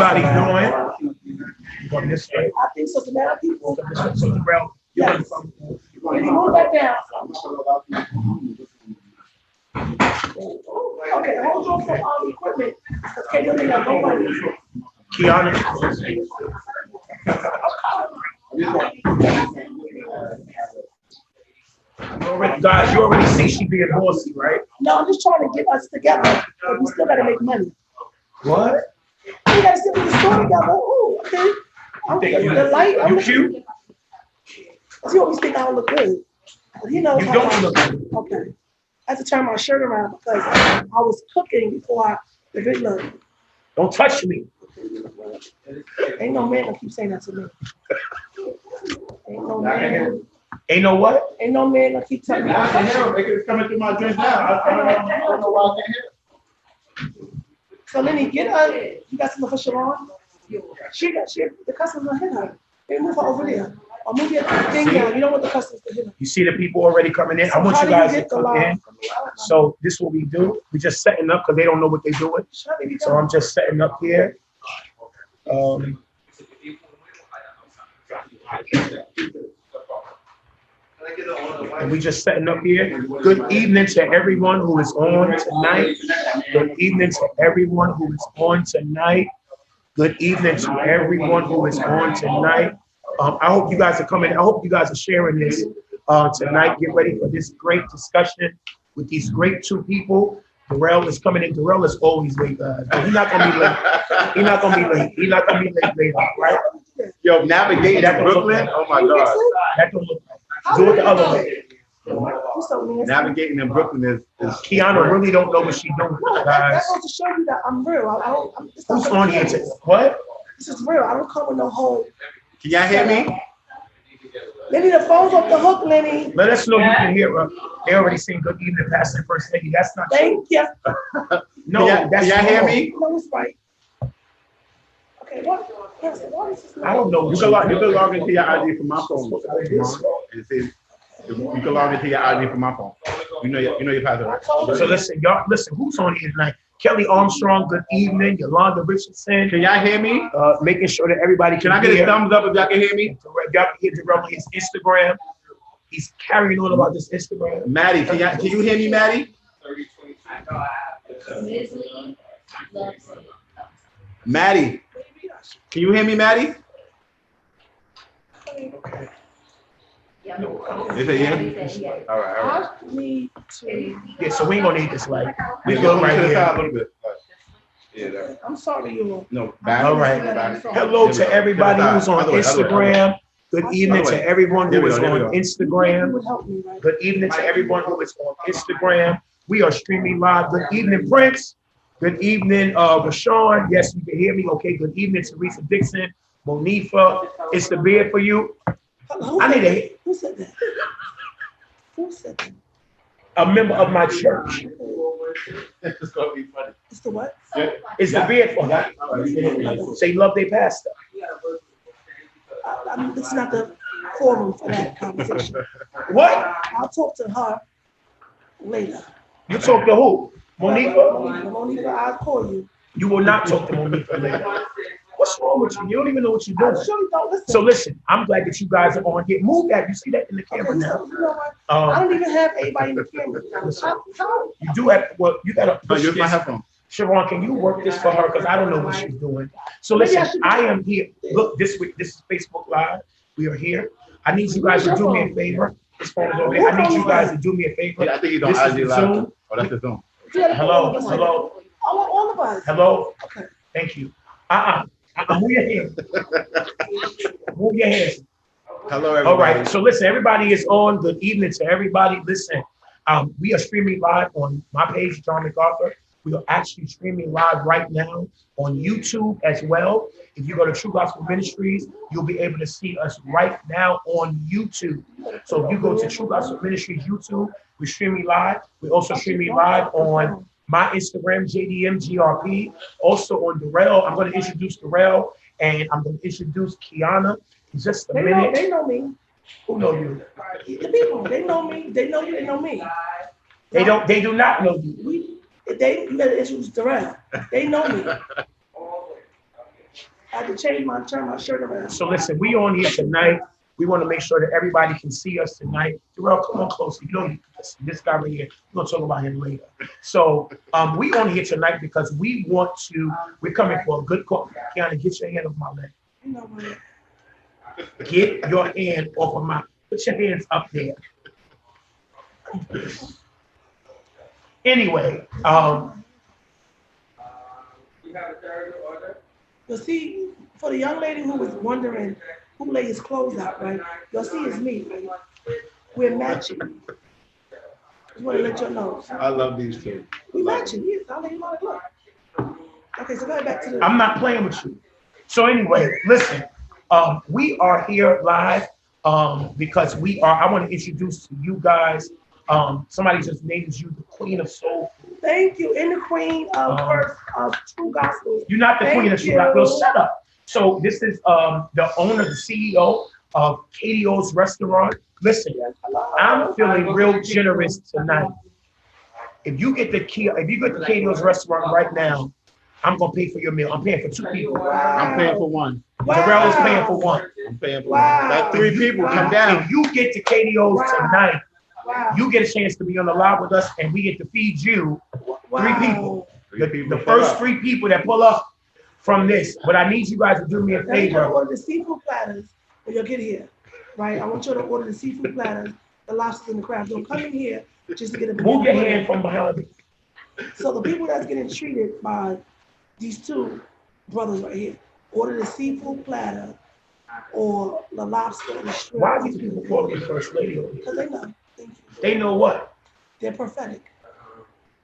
everybody doing? You going this way? I think so. Now people. So Darrell, you're Yes. from. Can you move that down? Okay, hold on for all the equipment. Okay, you got no money. Kiana. Guys, you already see she being bossy, right? No, I'm just trying to get us together, but we still gotta make money. What? We gotta still put the store together. Oh, okay. I'm the light. I'm You cute? He always think I don't look good. But he knows You how don't look good. Okay. I had to turn my shirt around because I was cooking before the big look. Don't touch me. Ain't no man gonna keep saying that to me. Ain't no man. Ain't no what? Ain't no man gonna keep telling me. I can hear him. It's coming through my drink now. I don't know why I can't hear him. So Lenny, get her. You got something for Sharon? She the customer hit her. They move her over there. Or move your thing down. You don't want the customers to hit her. You see the people already coming in. I want you guys to come in. So this is what we do. We just setting up because they don't know what they're doing. So I'm just setting up here. And we just setting up here. Good evening to everyone who is on tonight. Good evening to everyone who is on tonight. Good evening to everyone who is on tonight. I hope you guys are coming. I hope you guys are sharing this tonight. Get ready for this great discussion with these great two people. Darrell is coming in. Darrell is always late, guys. He's not gonna be late. He's not gonna be late. He's not gonna be late later, right? Yo, navigating Brooklyn. Oh my God. That don't look like. Do it the other way. Navigating in Brooklyn is Kiana really don't know what she's doing, guys. That goes to show you that I'm real. Who's on here today? What? This is real. I don't come with no whole. Can y'all hear me? Lenny, the phone's off the hook, Lenny. Let us know you can hear her. They already seen good evening, Pastor and First Lady. That's not true. Thank you. No, that's can y'all hear me? No, it's right. Okay, what? I don't know. You can log into your ID from my phone. It says, you can log into your ID from my phone. You know your password, right? So listen, y'all. Listen, who's on here tonight? Kelly Armstrong. Good evening. Yolanda Richardson. Can y'all hear me? Making sure that everybody Can I get a thumbs up if y'all can hear me? Y'all can hear Darrell on his Instagram. He's carrying on about this Instagram. Maddie, can you hear me, Maddie? Maddie, can you hear me, Maddie? Okay. Is it yeah? All right. I need to. Yeah, so we ain't gonna need this light. We Yeah, good right to the side a here. little bit. Yeah, there. I'm sorry, you. No, back. All right. Back. Hello to everybody who's on Other way. Instagram. Good evening to everyone who is on You Instagram. would help me, right? Good evening to everyone who is on Instagram. We are streaming live. Good evening, Prince. Good evening, Rashawn. Yes, you can hear me. Okay. Good evening, Teresa Dixon, Monifa. It's the beard for you. I need a. Who said that? Who said that? A member of my church. It's gonna be funny. It's the what? It's the beard for her. Say love their pastor. This is not the forum for that conversation. What? I'll talk to her later. You talk to who? Monifa? Monifa, I'll call you. You will not talk to Monifa later. What's wrong with you? You don't even know what you're I doing. surely don't listen. So listen, I'm glad that you guys are on here. Move that. You see that in the camera Okay, now. so, you know what? I Um, don't even have anybody in the camera. How? you do have, well, you gotta Oh, push use my this. headphone. Sharon, can you work this for her? Because I don't know what she's doing. So listen, I am here. Look, this week, this is Facebook Live. We are here. I need you guys to do me a favor. This phone is over there. I need you guys to do me a favor. Yeah, I think he's on This is IG the Live. Zoom. Oh, that's the Zoom. Hello, hello, I want all of us. hello. Okay. Thank you. Move your hands. Move your hands. Hello, everybody. All right. So listen, everybody is on. Good evening to everybody. Listen, we are streaming live on my page, John MacArthur. We are actually streaming live right now on YouTube as well. If you go to True Gospel Ministries, you'll be able to see us right now on YouTube. So if you go to True Gospel Ministries YouTube, we're streaming live. We're also streaming live on my Instagram, JDMGRP. Also on Darrell. I'm going to introduce Darrell and I'm going to introduce Kiana in just a minute. They know me. Who know you? The people, they know me. They know you. They know me. They do not know you. You gotta introduce Darrell. They know me. I had to turn my shirt around. So listen, we on here tonight. We want to make sure that everybody can see us tonight. Darrell, come on closer. You know, this guy right here, we're going to talk about him later. So we on here tonight because we're coming for a good cause. Kiana, get your hand off my leg. You know what? Get your hand off of put your hands up there. Anyway, You'll see, for the young lady who was wondering who laid his clothes out, right? You'll see it's me, right? We're matching. Just want to let you know. I love these two. We matching, yes. I'll let you know. Look. Okay, so go back to the. I'm not playing with you. So anyway, listen, we are here live because I want to introduce to you guys, somebody just named you the Queen of Soul Food. Thank you, and the Queen of True Gospels. You're not the Queen of True Gospel. Well, shut up. So this is the owner, the CEO of KDO's Restaurant. Listen, I'm feeling real generous tonight. If you get the KDO's Restaurant right now, I'm gonna pay for your meal. I'm paying for 2 people. Wow. I'm paying for one. Darrell is paying for one. I'm paying for Wow. one. That 3 people come down. If you get to KDO's tonight, Wow. you get a chance to be on the live with us, and we get to feed you 3 people. The first 3 people that pull up from this. But I need you guys to do me a Now you gotta favor. order the seafood platters when you get here, right? I want you to order the seafood platters, the lobsters and the crabs. Don't come in here just to get a Move your hand from behind me. So the people that's getting treated by these 2 brothers right here, order the seafood platter or the lobster and the shrimp. Why are these people calling me First Lady over here? Because they know. Thank you. They know what? They're prophetic.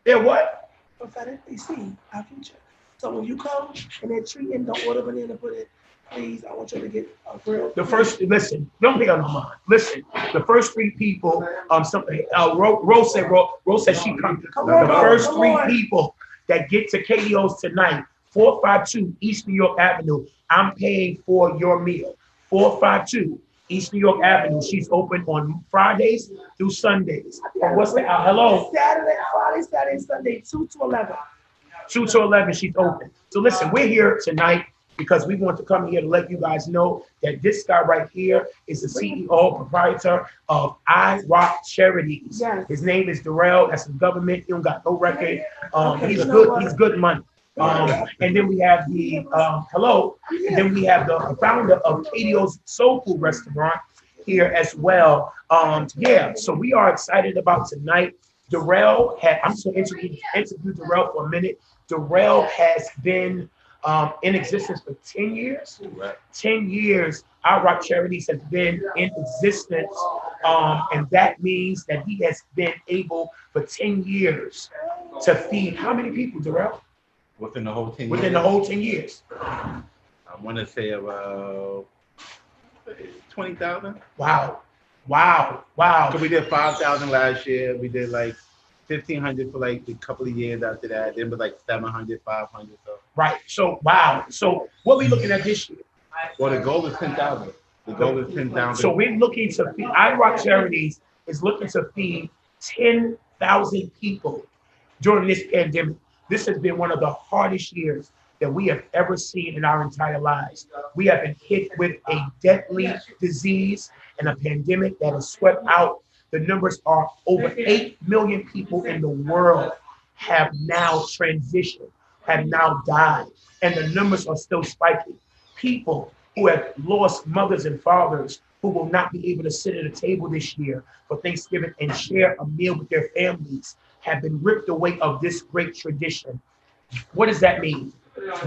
They're what? Prophetic. They see our future. So when you come and they're treating, don't order banana pudding. Please, I want you to get a grill. Listen, don't pay on my mind. Listen, the first 3 people, Rose said she come. The first 3 people that get to KDO's tonight, 452 East New York Avenue, I'm paying for your meal. 452 East New York Avenue. She's open on Fridays through Sundays. And what's the hello? Friday, Saturday, Sunday, 2 to 11. 2 to 11, she's open. So listen, we're here tonight because we want to come here to let you guys know that this guy right here is the CEO, proprietor of I Rock Charities. Yes. His name is Darrell. That's his government. He don't got no record. Okay, He's you know good. what? He's good money. And then we have the And then we have the founder of KDO's Soul Food Restaurant here as well. So we are excited about tonight. Darrell I'm just going to interview Darrell for a minute. Darrell has been in existence for 10 years. 10 years, Our Rock Charities has been in existence. And that means that he has been able for 10 years to feed how many people, Darrell? Within the whole 10 years? Within the whole 10 years. I want to say about 20,000. Wow. So we did 5,000 last year. We did like 1,500 for like a couple of years after that. Then was like 700, 500. So. Right. So, wow. So what are we looking at this year? Well, the goal is 10,000. The goal is 10,000. So we're looking to feed, I Rock Charities is looking to feed 10,000 people during this pandemic. This has been one of the hardest years that we have ever seen in our entire lives. We have been hit with a deadly disease and a pandemic that has swept out. The numbers are over 8 million people in the world have now transitioned, have now died, and the numbers are still spiking. People who have lost mothers and fathers who will not be able to sit at a table this year for Thanksgiving and share a meal with their families have been ripped away of this great tradition. What does that mean?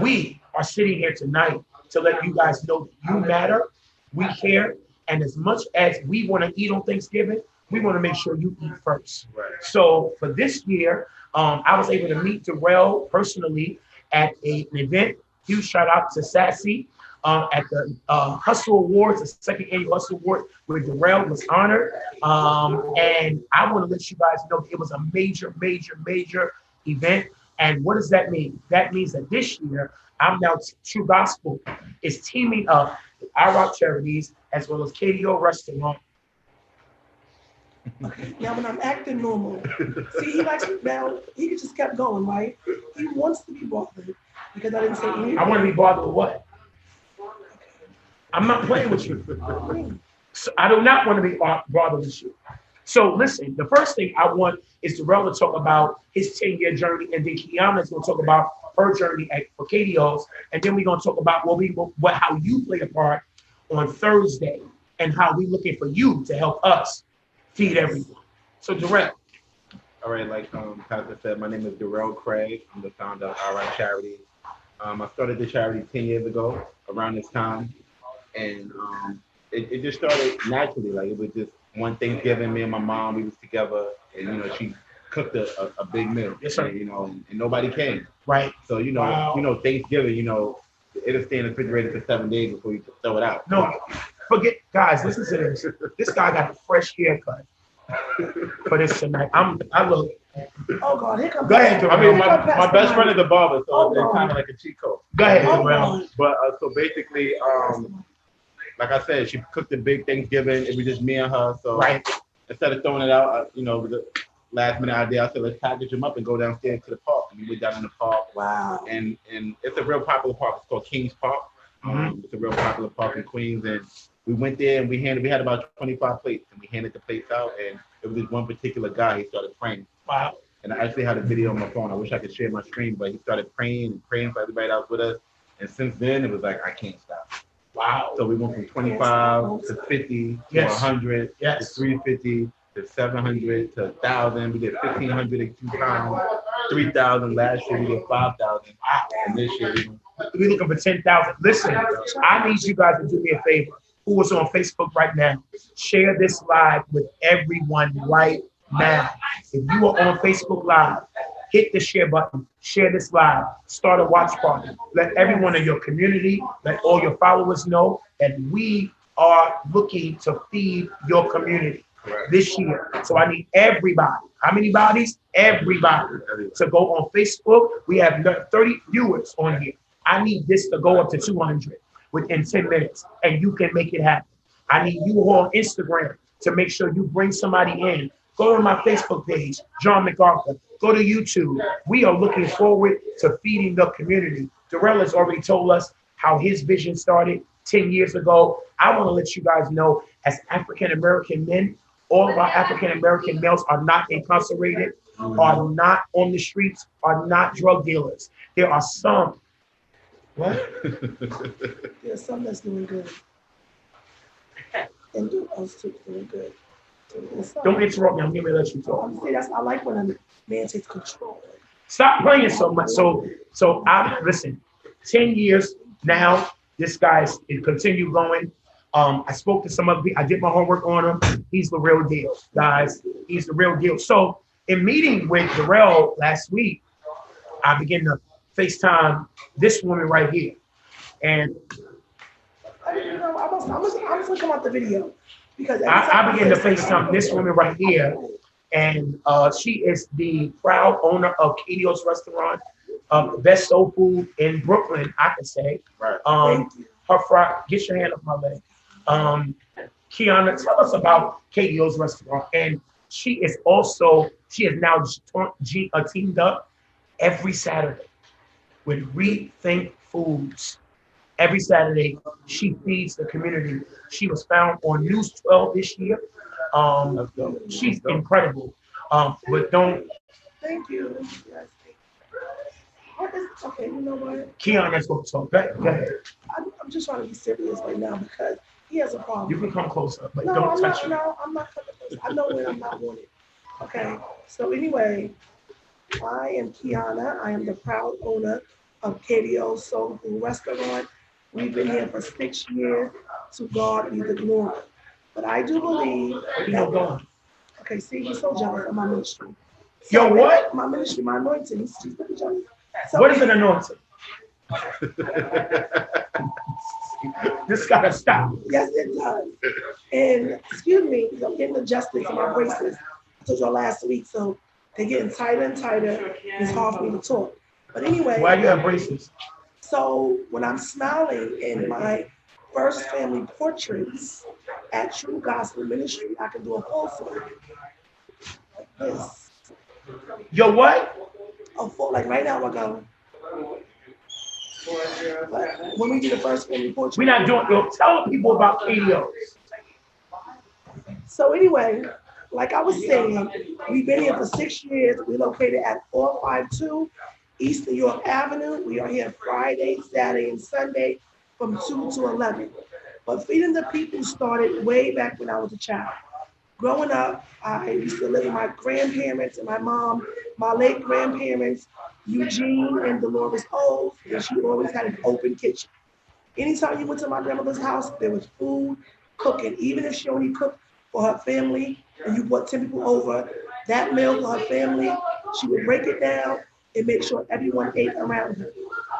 We are sitting here tonight to let you guys know that you matter, we care, and as much as we want to eat on Thanksgiving, we want to make sure you eat first. Right. So for this year, I was able to meet Darrell personally at an event. Huge shout out to Sassy at the Hustle Awards, the second annual Hustle Award, where Darrell was honored. And I want to let you guys know it was a major event. And what does that mean? That means that this year, I'm now True Gospel is teaming up with I Rock Charities as well as KDO Restaurant. Okay. Now when I'm acting normal, see, he likes now. He just kept going, right? He wants to be bothered because I didn't say anything. I want to be bothered with what? I'm not playing with you. So I do not want to be bothered with you. So listen, the first thing I want is Darrell to talk about his 10-year journey, and then Kiana's going to talk about her journey for KDOs, and then we're going to talk about how you play a part on Thursday and how we're looking for you to help us feed everyone. So Darrell. All right, like Pastor said, my name is Darrell Craig. I'm the founder of All Right Charities. I started the charity 10 years ago around this time, and it just started naturally. Like it was just one Thanksgiving, me and my mom, we was together, and she cooked a big meal. Yes, sir. And nobody came. Right. So Thanksgiving, it'll stay in the refrigerator for 7 days before you throw it out. No, forget, guys. Listen to this. This guy got a fresh haircut for this tonight. I look. Oh God, here comes. Go ahead, I mean, my Pastor best friend is a barber, so Oh, it's kind of like a cheat code. Go ahead, Oh, Darrell. God. But so basically, like I said, she cooked a big Thanksgiving. It was just me and her. So Right. instead of throwing it out, with the last minute idea, I said, let's package them up and go downstairs to the park. And we went down in the park. Wow. And it's a real popular park. It's called Kings Park. It's a real popular park in Queens. And we went there and we had about 25 plates, and we handed the plates out. And it was this one particular guy. He started praying. Wow. And I actually had a video on my phone. I wish I could share my screen, but he started praying and praying for everybody that was with us. And since then, it was like, I can't stop. Wow. So we went from 25 to 50 to Yes. 100 to Yes. 350 to 700 to 1,000. We did 1,500 in 2 pounds, 3,000 last year. We did 5,000. And this year, We're looking for 10,000. Listen, I need you guys to do me a favor. Who is on Facebook right now? Share this live with everyone right now. If you are on Facebook Live, hit the share button, share this live, start a watch party. Let everyone in your community, let all your followers know that we are looking to feed your community this year. So I need everybody. How many bodies? Everybody to go on Facebook. We have 30 viewers on here. I need this to go up to 200 within 10 minutes, and you can make it happen. I need you all on Instagram to make sure you bring somebody in. Go to my Facebook page, John MacArthur. Go to YouTube. We are looking forward to feeding the community. Darrell has already told us how his vision started 10 years ago. I want to let you guys know, as African-American men, all of our African-American males are not incarcerated, are not on the streets, are not drug dealers. There are some. What? There's some that's doing good. And do us too doing good. Don't interrupt me. I'm getting ready to let you talk. I'm saying I like when a man takes control. Stop playing so much. So I listen. 10 years now. This guy's continue going. I spoke to some other people. I did my homework on him. He's the real deal, guys. He's the real deal. So in meeting with Darrell last week, I began to FaceTime this woman right here, and I'm gonna come out the video because I began to FaceTime this woman right here, and she is the proud owner of KDO's Restaurant, the best soul food in Brooklyn, I can say. Right. Her fry, get your hand up my leg. Kiana, tell us about KDO's Restaurant, and she has now teamed up every Saturday with Rethink Foods. Every Saturday, she feeds the community. She was found on News 12 this year. She's incredible. But don't. Thank you. Yes. Okay, you know what? Kiana's going to talk. Go ahead. I'm just trying to be serious right now because he has a problem. You can come closer, but No, don't touch me. No, I'm not coming close. I know when I'm not wanted. Okay. So anyway, I am Kiana. I am the proud owner of KDO Soul Food Restaurant. We've been here for 6 years. To God be the glory. But I do believe. Where you going? Okay, see, he's so jealous of my ministry. Yo, what? My ministry, my anointing. He's super jealous. So, What is an anointing? This gotta stop. Yes, it does. And excuse me, I'm getting adjusted to my braces. I told y'all last week, so they're getting tighter and tighter. It's hard for me to talk. But anyway. Why you have braces? So when I'm smiling in my first family portraits at True Gospel Ministry, I can do a full circle. Like this. Yo, what? A full, like right now, I go. But when we do the first family portrait. We're not doing, tell the people about KDOs. So anyway, like I was saying, we've been here for 6 years. We're located at 452 East New York Avenue. We are here Friday, Saturday, and Sunday from 2 to 11. But Feeding the People started way back when I was a child. Growing up, I used to live with my grandparents and my mom, my late grandparents, Eugene and Dolores Oles, and she always had an open kitchen. Anytime you went to my grandmother's house, there was food cooking, even if she only cooked for her family and you brought 10 people over, that meal for her family, she would break it down and make sure everyone ate around her.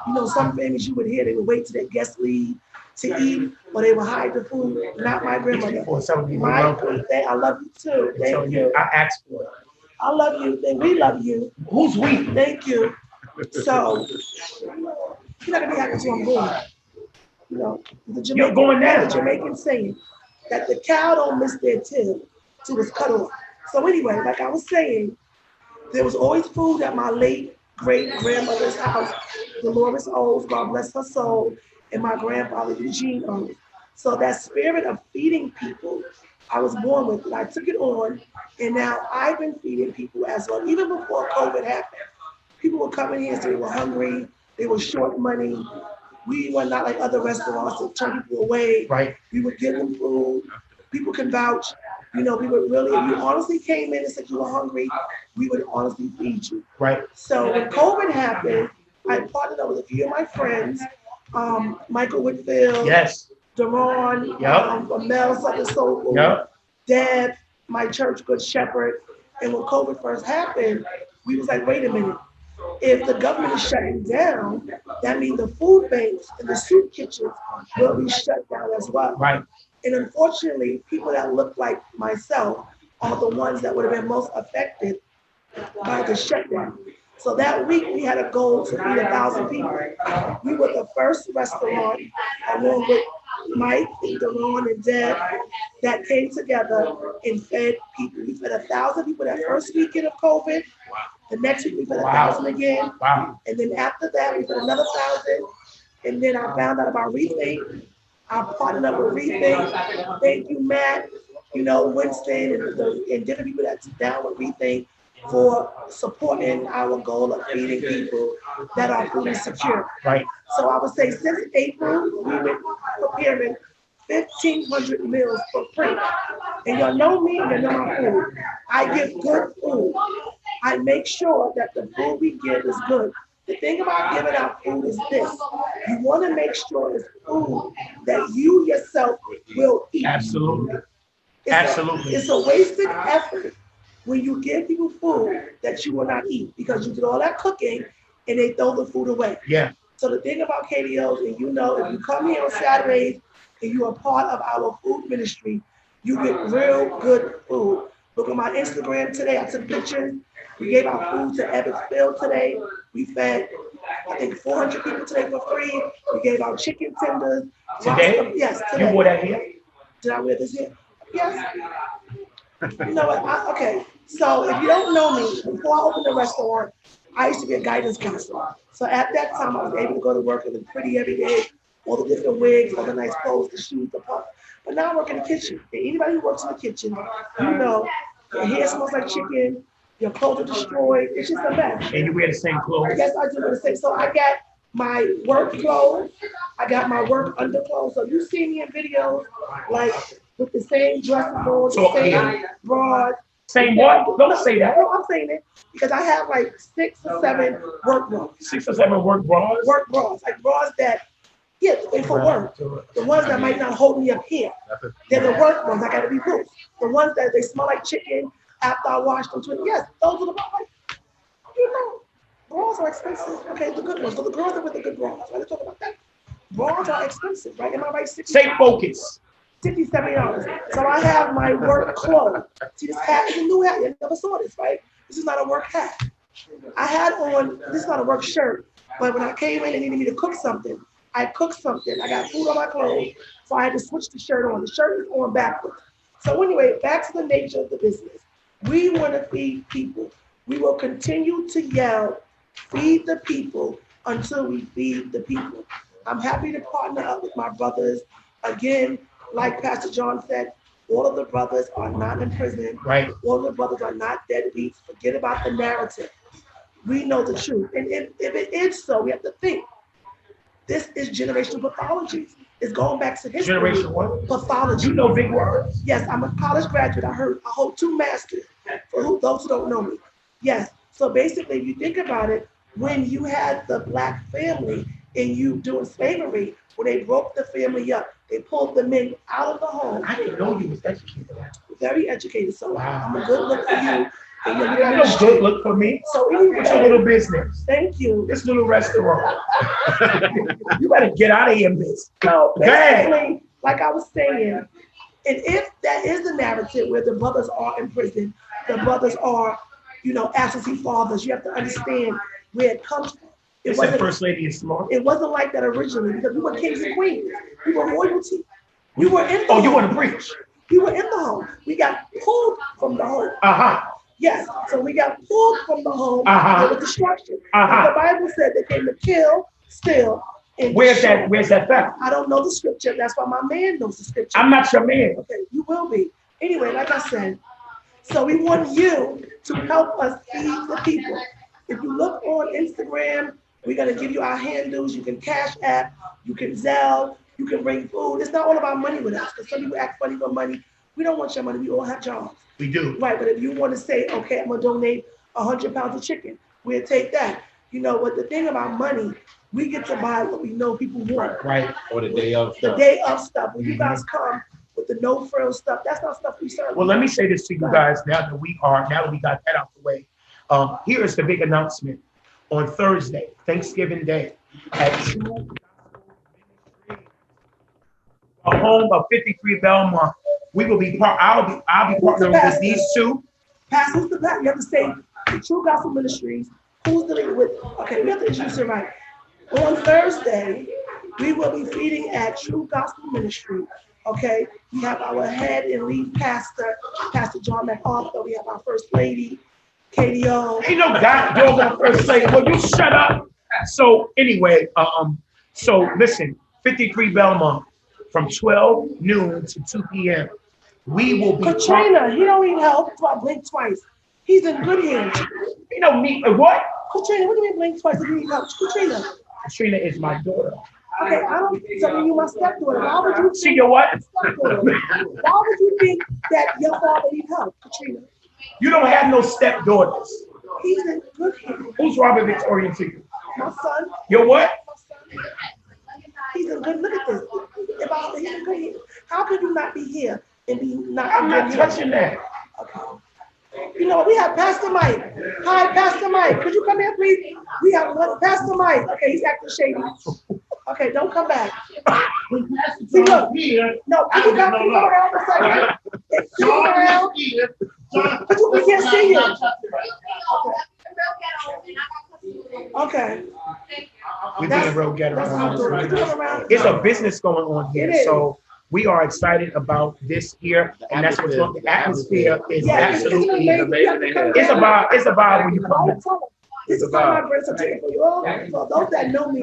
You know, some families you would hear, they would wait till their guests leave to eat, or they would hide the food. Not my grandmother. For some people, I love you too. Thank you. I asked for it. I love you. We love you. Who's we? Thank you. So, you're not gonna be happy until I'm going. You know, You're going now. The Jamaican saying that the cow don't miss their tail till it's cut off. So anyway, like I was saying, there was always food at my late great grandmother's house, Dolores Oles, God bless her soul, and my grandfather Eugene Oles. So that spirit of feeding people, I was born with it. I took it on, and now I've been feeding people as well. Even before COVID happened, people were coming here and say they were hungry, they were short money. We were not like other restaurants that turn people away. Right. We would give them food. People can vouch. You know, we would really, if you honestly came in and said you were hungry, we would honestly feed you. Right. So when COVID happened, I partnered up with a few of my friends, Michael Whitfield, Yes. Deron, Yep. Mel Southern Soul Food, Yep. Deb, my church, Good Shepherd. And when COVID first happened, we was like, wait a minute. If the government is shutting down, that means the food banks and the soup kitchens will be shut down as well. Right. And unfortunately, people that look like myself are the ones that would have been most affected by the shutdown. So that week we had a goal to feed 1,000 people. We were the first restaurant, along with Mike and Deron and Deb, that came together and fed people. We fed 1,000 people that first weekend of COVID. The next week we fed 1,000 again. Wow. And then after that, we fed another 1,000. And then I found out about Rethink. I partnered up with Rethink. Thank you, Matt, you know, Winston, and different people that's down with Rethink for supporting our goal of feeding people that are food insecure. Right. So I would say since April, we've been preparing 1,500 meals for free. And y'all know me, you know my food. I give good food. I make sure that the food we give is good. The thing about giving out food is this. You want to make sure it's food that you yourself will eat. Absolutely. Absolutely. It's a wasted effort when you give people food that you will not eat because you did all that cooking and they throw the food away. Yeah. So the thing about KDOs, and you know, if you come here on Saturdays and you are part of our food ministry, you get real good food. Look at my Instagram today. I took pictures. We gave our food to Evansville today. We fed, I think, 400 people today for free. We gave out chicken tenders. Today? Yes, today. You wore that here? Did I wear this here? Yes. You know what? Okay. So if you don't know me, before I opened the restaurant, I used to be a guidance counselor. So at that time, I was able to go to work and look pretty every day, all the different wigs, all the nice clothes, the shoes, the pump. But now I work in the kitchen. And anybody who works in the kitchen, you know, your hair smells like chicken, your clothes are destroyed. It's just a mess. And you wear the same clothes? Yes, I do wear the same. So I got my work clothes, I got my work underclothes. So you see me in videos like with the same dress on, the same bras. Same what? Don't say that. No, I'm saying it because I have like 6 or 7 work bras. 6 or 7 work bras? Work bras, like bras that, yeah, they for work. The ones that might not hold me up here. They're the work ones. I gotta be loose. The ones that they smell like chicken after I wash them. Yes, those are the ones. You know, bras are expensive. Okay, the good ones. So the girls are with the good bras. Right? Let's talk about that. Bras are expensive, right? Am I right? Stay focused. $60, $70. So I have my work clothes. See, this hat is a new hat. You never saw this, right? This is not a work hat. I had on, this is not a work shirt, but when I came in and needed me to cook something, I cooked something. I got food on my clothes, so I had to switch the shirt on. The shirt is on backwards. So anyway, back to the nature of the business. We want to feed people. We will continue to yell, feed the people, until we feed the people. I'm happy to partner up with my brothers. Again, like Pastor John said, all of the brothers are not in prison. Right. All of the brothers are not deadbeats. Forget about the narrative. We know the truth. And if it is so, we have to think. This is generational pathology. It's going back to history. Generation what? Pathology. You know big words. Yes, I'm a college graduate. I hold 2 masters for those who don't know me. Yes. So basically, if you think about it, when you had the black family and you doing slavery, when they broke the family up, they pulled the men out of the home. I didn't know you was educated. Very educated. So Wow. I'm a good look for you. And you're You know, good look for me. So It's a little business. thank you. This little restaurant. You better get out of here, miss. So Go ahead. basically, like I was saying, and if that is the narrative where the brothers are in prison, the brothers are, absentee fathers, you have to understand where it comes from. It said First Lady is smart. It wasn't like that originally because we were kings and queens. We were royalty. We were in the Oh, you home. want to preach? We were in the home. We got pulled from the home. Uh-huh. Yes, so we got pulled from the home Uh-huh. with destruction. Uh-huh. The Bible said they came to kill, steal, and Where's destroy. that found? I don't know the scripture. That's why my man knows the scripture. I'm not your man. Okay, you will be. Anyway, like I said, so we want you to help us feed the people. If you look on Instagram, we're gonna give you our handles. You can Cash App, you can Zelle, you can bring food. It's not all about money with us, because some people act funny for money. We don't want your money. We all have jobs. We do. Right, but if you want to say, okay, I'm gonna donate 100 pounds of chicken, we'll take that. But the thing about money, we get to buy what we know people want. Right. Or the day of The stuff. day of stuff. When you guys come with the no frills stuff, that's not stuff we serve. Well, let me say this to you guys now that we got that out the way. Here is the big announcement. On Thursday, Thanksgiving Day, at True a home of 53 Belmont, we will be I'll be partnering with these two. Pastor, who's the pastor? You have to say the True Gospel Ministries. Who's dealing with? Okay, we have to introduce it right. On Thursday, we will be feeding at True Gospel Ministry. Okay, we have our head and lead pastor, Pastor John MacArthur. We have our first lady, Katie O. Ain't no God dog on First Lady. Well, you shut up. So anyway, so listen, 53 Belmont from 12 noon to 2 p.m. We will be. Katrina, he don't need help. So I blink twice. He's in good hands. You know me. What? Katrina, what do you mean blink twice if you need help? Katrina. Katrina is my daughter. Okay, I don't so you my stepdaughter. Why would you See your what? stepdaughter? Why would you think that your father needs help, Katrina? You don't have no stepdaughters. He's in good hands. Who's Robert Victorian to you? My son. Your what? My son. He's in good. Look at this. He's in good hands. How could you not be here and be not? I'm not touching that. Okay. You know, we have Pastor Mike. Hi, Pastor Mike. Could you come here, please? We have Pastor Mike. Okay, he's acting shady. Okay, don't come back. See, look. No, can you come around for a second? Can you come around? We can't see you. Okay. We're being real ghetto. That's how we're doing around. It's a business going on It here, is. so we are excited about this here, and that's what's going. The atmosphere is Yeah, absolutely amazing. It's about when you come back. This is how my grandson took it for you all. For those that know me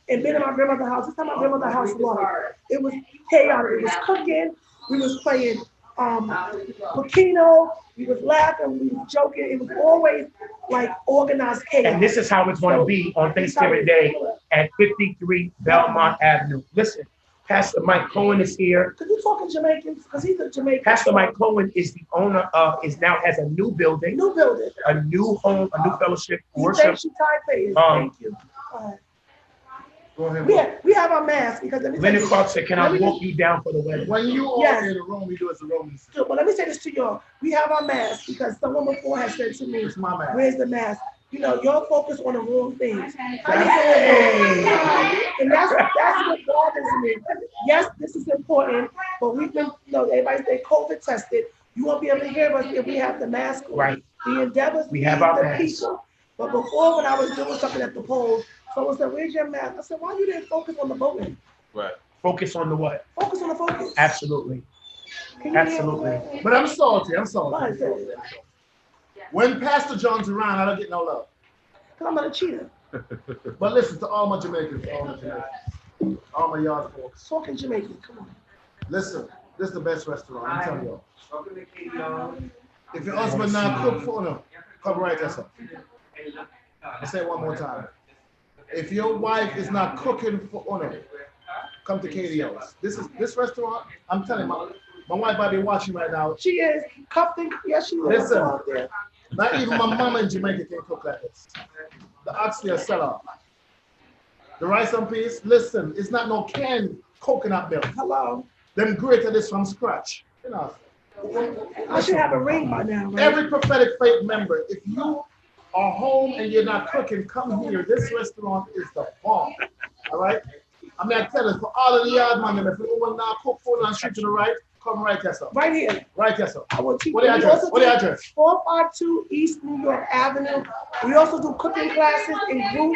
and been in my grandmother's house, this is how my grandmother's house was. It was chaotic. It was cooking. We was playing Pokino. We was laughing. We was joking. It was always like organized chaos. And this is how it's going to be on Thanksgiving Day at 53 Belmont Avenue. Listen, Pastor Mike Cohen is here. Could you talk in Jamaican? Because he's a Jamaican. Pastor Mike Cohen is the owner of, has a new building, New building. a new home, a new fellowship, He worship. thanks you, Taipei. Thank you. Go ahead. We have our mask because let me tell Lennon you- Clark said, can I let me walk you down for the wedding? When you are Yes. in the room, we do as a Roman. So, but let me say this to y'all. We have our mask because someone before has said to me, It's my man. where's the mask? You know, y'all focus on the wrong things. Hey. And that's what bothers me. Yes, this is important, but we've been, everybody say COVID tested. You won't be able to hear us if we have the mask on. Right. The endeavors We have our the masks. people. But before, when I was doing something at the polls, someone said, where's your mask? I said, why you didn't focus on the voting? Right. Focus on the what? Focus on the focus. Absolutely. Can you hear me? Absolutely. But I'm salty. I'm Go salty. ahead, say it. When Pastor John's around, I don't get no love. Because I'm not a cheater. But listen to all my Jamaicans, all my yard folks. Talking Jamaican, come on. Listen, this is the best restaurant. I'm telling y'all. If your husband not cook for you, come right there, sir. I say it one more time. If your wife is not cooking for honor, come to KDO's. This restaurant. I'm telling you, my wife might be watching right now. She is cuffed and yes, she is. Listen. Out there. Not even my mama in Jamaica can cook like this. The oxtail sell the rice and peas. Listen, it's not no canned coconut milk. Hello. Them grated this from scratch. You know. I should have a ring by now, right? Every prophetic faith member, if you are home and you're not cooking, come here. This restaurant is the bomb. All right? I mean, I tell you, for all of the yard man, if you want to cook food on the street to the right, come right here, sir. Right here. Right here, sir. I will teach What the you. address? What the address? 452 East New York Avenue. We also do cooking classes in group,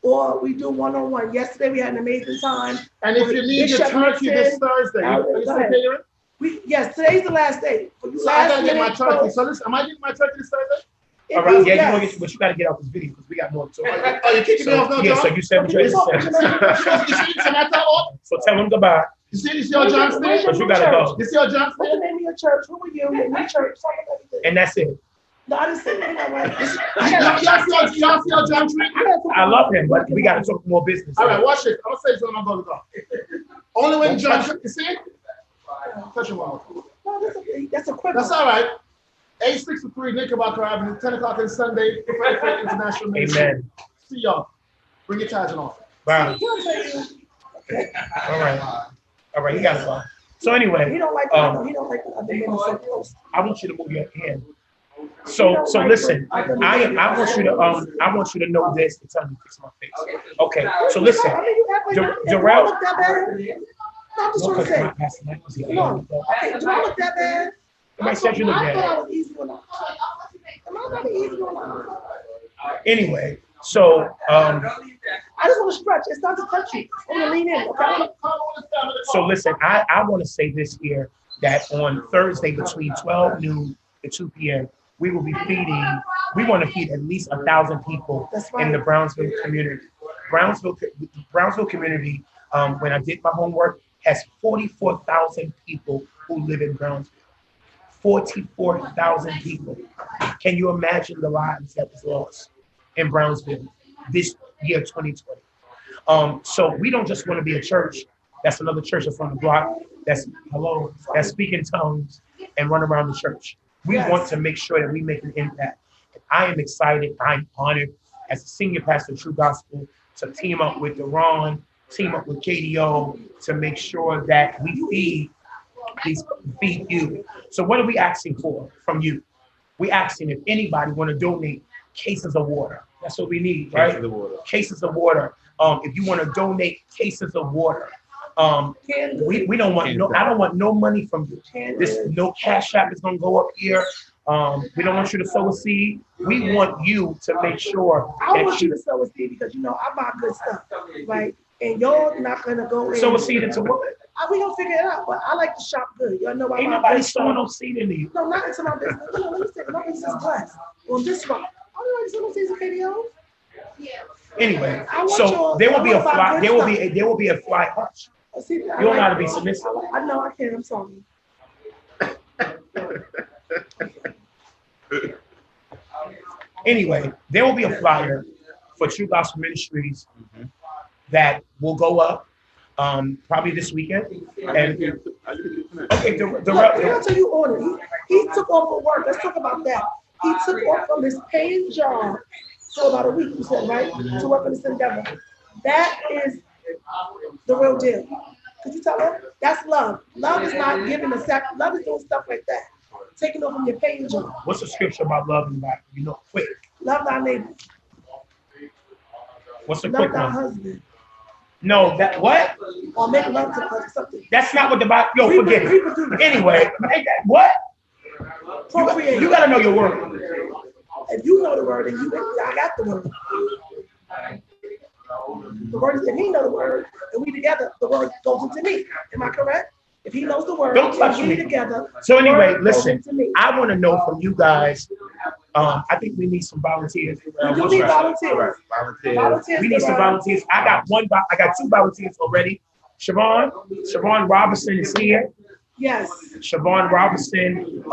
or we do one-on-one. Yesterday we had an amazing time. And if you need your Bishop turkey this Nixon. Thursday, Go you still ahead. catering? Yes, today's the last day. For you So I gotta last get my minute turkey. folks, So listen, am I getting my turkey this Thursday? if All right, you- yeah, yes. but you got to get out this video because we got more. So, Oh, you kicking me off now, yeah, so John? you said what you had to say. So tell them goodbye. You see this your John Where's Smith? But you gotta go. This your John What's the Smith? name of your church? Who are you? Your new church? Talk about everything. And that's it. No, I didn't say that. You know what? Y'all see your John Smith? I love him, but we got to talk more business. All right, watch this. I'm gonna say something about the Only when John, you see it? Touch your mouth. No, that's a quick That's one. all right. 863 Knickerbocker Avenue, 10 o'clock on Sunday, Prophetic Faith International Ministry. Amen. See y'all. Bring your tithes and offering. Wow. You know what I'm saying? All right. All right. You got to go. So He anyway, don't like he don't like the other men so close. I want you to move your hand. So listen. I want you to know this. It's on fix my face. Okay. So listen. I mean, you act like Dar- do I Darrell- look that bad? No, I'm just No, trying to 'cause say. my pastor Mike was here. No. Okay, do I look that bad? Somebody said you look I thought bad. I was easy on Am I not easy on Anyway, so I just want to stretch. It's not to touch you. I want to lean in. Okay. So listen, I want to say this here, that on Thursday between 12 noon to 2 p.m., we will be feeding, we want to feed at least 1,000 people That's in the right. Brownsville community. Brownsville community, when I did my homework, has 44,000 people who live in Brownsville. 44,000 people. Can you imagine the lives that was lost in Brownsville this year, 2020? So we don't just want to be a church that's another church that's on the block, that's speaking tongues and run around the church. We Yes. want to make sure that we make an impact. And I am excited, I'm honored as a senior pastor of True Gospel to team up with Deron, team up with KDO to make sure that we feed you. So what are we asking for from you? We asking if anybody want to donate cases of water. That's what we need, right? Cases of water. Cases of water. If you want to donate cases of water, we don't want no. I don't want no money from you. This no cash app is gonna go up here. We don't want you to sow a seed. We want you to make sure I that want you you to sow a seed because I buy good stuff, right? And you're not gonna go in. sow a seed into what? We gonna figure it out, but I like to shop good. Y'all know I Ain't buy nobody good sowing stuff. no seed into you. No, not into my business. No, let me say, my business is blessed. On this one, I don't like some seeds of KDO. Anyway, I want so your- there will be I a want fly. my There will good be a fly hush. You You don't know how to be submissive. I know I can. I'm sorry. Anyway, there will be a flyer for True Gospel Ministries that will go up probably this weekend. And okay, Look, can I tell you on it? He took off of work. Let's talk about that. He took off from his paying job for about a week, you said, right? To work on this endeavor. That is the real deal. Could you tell him? That's love. Love is not giving a sack. Love is doing stuff like that. Taking off from your paying job. what's the scripture about love and life? You know, quick. Love thy neighbor. What's the Love quick thy one? husband. No, that what? Or make love to her, something. That's not what the Bible. Yo, People- forget it. people do that. Anyway, what? Procreate. You gotta know your word. If you know the word, and I got the word. The word is if he know the word, and we together, the word goes into me. Am I correct? If he knows the word, Don't touch and we me. together. So the anyway, word goes listen. into me. I want to know from you guys. I think we need some volunteers. We do need volunteers. Correct. Volunteers. Volunteers. We need some Darrell. volunteers. I got two volunteers already. Siobhan Robinson is here. Yes. Siobhan Robinson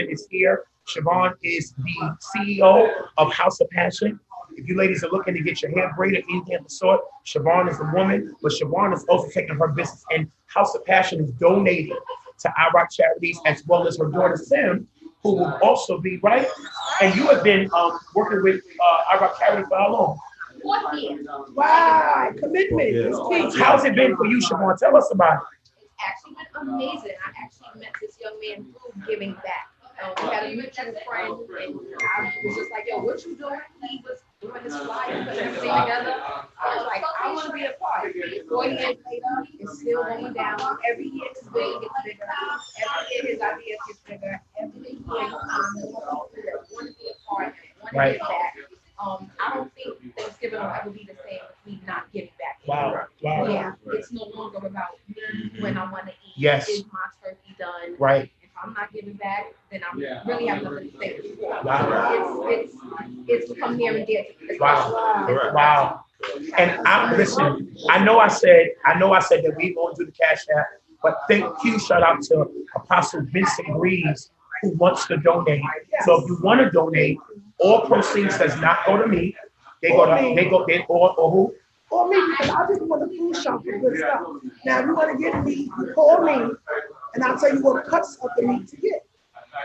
is here. Siobhan is the CEO of House of Passion. If you ladies are looking to get your hair braided, anything of the sort, Siobhan is the woman, but Siobhan is also taking her business, and House of Passion is donating to IROC charities, as well as her daughter Sam, who will also be, right? And you have been working with IROC charities for how long? 4 years. Wow, commitment Yeah. is key. How's it been for you, Siobhan? Tell us about it. It's actually been amazing. I actually met this young man through giving back. We had a mutual friend, and I was just like, "Yo, what you doing?" He was doing his flyer, putting everything together. I was like, "I want to be a part." 4 years later, it's still going down. Every year his vision gets bigger. Every year his ideas get bigger. Every year, more people that want to be a part, want to Right. give back. I don't think Thanksgiving will ever be the same with me not giving back. Wow. Wow. Yeah, it's no longer about me when I want to eat. Yes. Is my turkey done? Right. If I'm not giving back, then I really have nothing to say. Wow. It's become near and dear to me. Wow. Correct. Wow. And listen, I know I said that we going to do the Cash App, but thank you, shout out to Apostle Vincent Greaves, who wants to donate. So if you want to donate, all proceeds does not go to me. Or who? Or me, because I just want to food shop for good stuff. Now, if you want to get meat, you call me, and I'll tell you what cuts of the meat to get.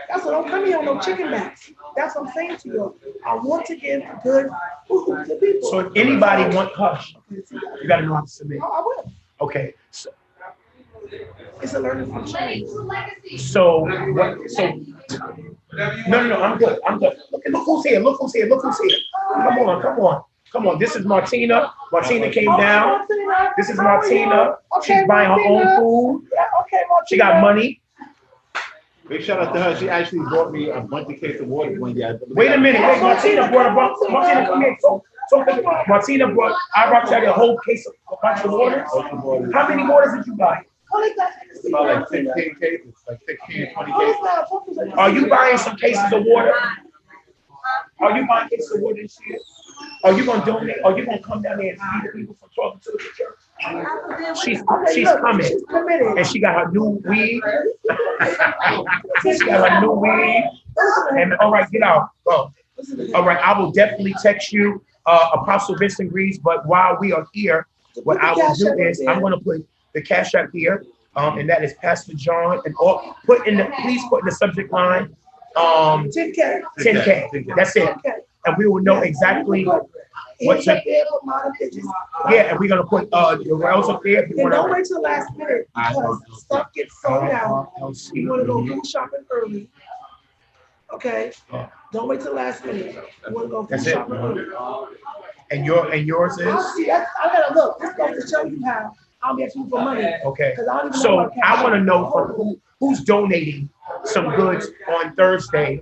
That's what, don't come here on no chicken backs. That's what I'm saying to you. I want to give good food to people. So if anybody want hush, you got to know how to submit. I will. Okay. So It's a learning from change. So what? So no. I'm good. Look who's here. Look who's here. Come on. This is Martina. Martina came down. This is Martina. She's buying her own food. Yeah, okay, Martina. She got money. Big shout out to her. She actually bought me a bunch of case of water one year. Wait a minute. Wait, Martina brought a bunch. Martina, come here. Martina brought. I brought you a whole case of a bunch of waters. How many waters did you buy? About like 15 cases, like 15, 20 cases. Are you buying some cases of water? Are you buying cases of water this year? Are you gonna donate? Are you gonna come down there and feed the people from talking to the church? She's coming, She's committed. and she got her new weed. She got her new weed. And all right, get out. Go. All right, I will definitely text you, Apostle Vincent Greaves. But while we are here, what I will do is I'm gonna put the Cash App here, and that is Pastor John, and all please put in the subject line, 10K. 10K. That's it, and we will know exactly what's up. Yeah, and we're gonna put the rails up there. If you And don't wanna, wait till the last minute because stuff gets sold out. You wanna go food shopping early. Okay? Don't wait till the last minute. You wanna go food That's it. shopping early. and yours is See, I gotta look. This goes to show you how I'll be asking you for money. okay. 'Cause I don't even know So what cash I want to is. know from who's donating some goods on Thursday.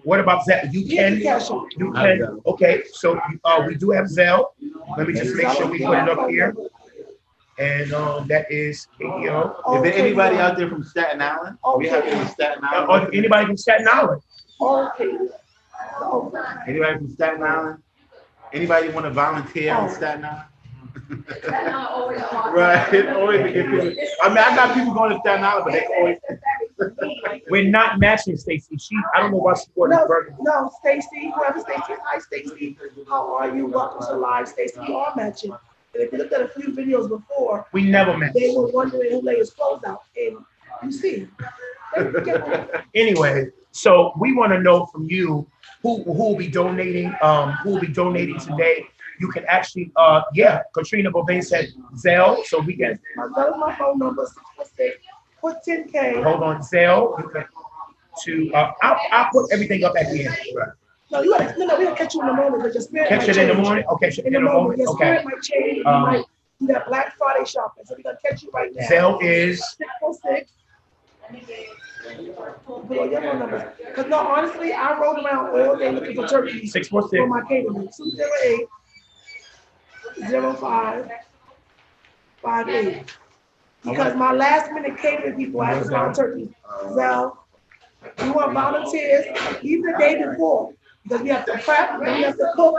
What about Zelle? You Yeah, can. cash out. You can. Okay. So we do have Zelle. Let me just make sure we put it up here. And that is KDO. Is there anybody out there from Staten Island? We have any Staten Or Island? anybody from Staten Island? Okay. Oh, Anybody from Staten Island? Anybody want to volunteer on Staten Island? Right. Always to get people. I mean, I got people going to Staten Island, but they always. We're not matching Stacy. I don't know why she bought this burger. No, Stacy, whoever Stacy, hi Stacy, how are you? Welcome to live, Stacy. You are matching. And if you looked at a few videos before, We never match. they were wondering who laid his clothes out, and you see. Anyway, so we want to know from you who will be donating. Who will be donating today? You can actually, Katrina Bovain said Zelle, so we can. That is my phone number, 646. Put 10K. Hold on, Zelle. You can I'll put everything up at the end. No, we gotta catch you in the moment because your spirit Catch might it in the change. morning. Okay, In the moment, your Okay. spirit might change. You might do that Black Friday shopping. So we're gonna catch you right now. Zelle is 646. Put all your phone numbers. Because no, honestly, I rode around all day looking for turkeys 646. for my catering. 208-0558. Because my last minute catering people, I had to find turkeys. Zelle, We want volunteers even the day before, because we have to prep, then we have to cook.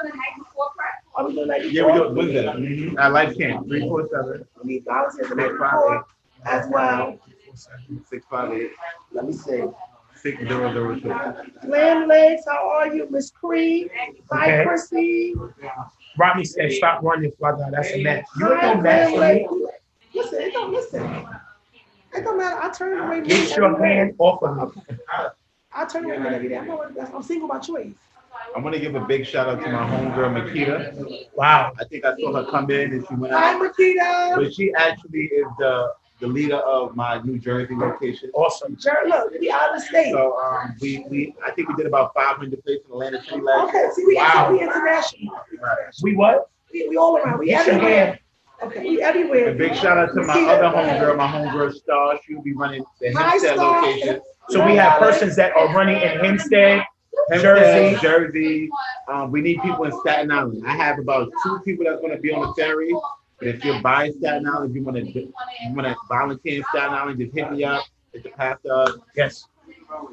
Are we doing that Yeah, we before? do it Wednesday. At Life Camp, 347 We need volunteers the day before as well. 658 Let me see. 6002. Lamb legs, how are you, Miss Creed? Hi, Okay. Chrissy. Rodney said, stop running, Flagga. That's a match. You ain't Hi, no match Lamb for legs. me. Listen, it don't listen. It don't matter. I turn away men Get your every day. hand off of me. I turn away men every day. I'm single by choice. I want to give a big shout out to my homegirl, Makita. Wow. I think I saw her come in and she went Hi, out. Makita. But she actually is the leader of my New Jersey location. Awesome. Look, we out of the state. So we I think we did about 500 places in Atlanta City last year. Okay, see, we Wow. we international. We what? We all around. We Get your everywhere. hand. Okay, we everywhere. A big shout out to my other homegirl, my homegirl Star. She'll be running the Hi, Hempstead Star. location. So we have persons that are running in Hempstead, Hempstead, Jersey. Jersey. We need people in Staten Island. I have about 2 people that's going to be on the ferry. But if you're by Staten Island, if you want to volunteer in Staten Island, just hit me up. Hit the pastor up. Yes.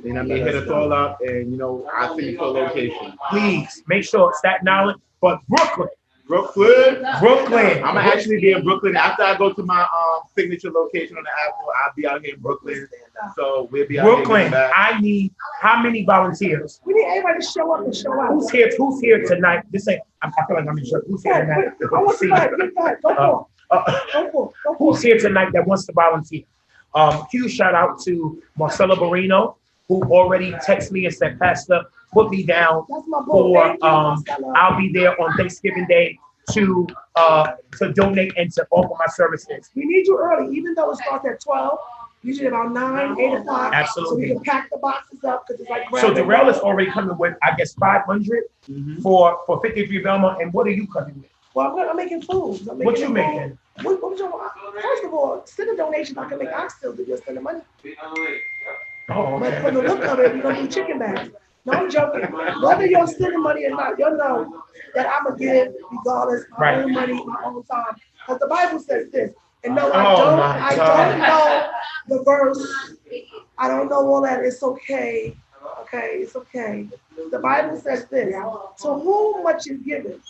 You know what I mean? Hit us all up, and you know I'll send you to a location. Please make sure Staten Island, but Brooklyn. Brooklyn. Brooklyn. I'm gonna actually be in Brooklyn after I go to my signature location on the Apple. I'll be out here in Brooklyn, so we'll be out Brooklyn. here. Back. I need how many volunteers? We need everybody to show up and show out. Who's here tonight? This ain't. I feel like I'm in church. Who's here tonight? I want to go for it. Who's here tonight that wants to volunteer? Huge shout out to Marcelo Barino, who already texted me and said, Pastor, put me down That's my boy. for Thank you, Marcelo. I'll be there on Thanksgiving Day to donate and to offer my services. We need you early, even though it starts at 12, usually about 9, 8 o'clock. Absolutely. So we can pack the boxes up because it's like. So Darrell is already coming with, I guess, 500 for 53 Belmont. And what are you coming with? Well, I'm making food. What you making? What you want? First of all, send a donation. I can make oxtails if you send the money. Oh, But okay. from the look of it, we're gonna do chicken bags. No, I'm joking. Whether you're sending money or not, you'll know that I'm gonna give regardless my own money, my own time. Because the Bible says this. And no, I Oh, my don't know the verse. I don't know all that. It's okay. Okay, it's okay. The Bible says this. To whom much is given,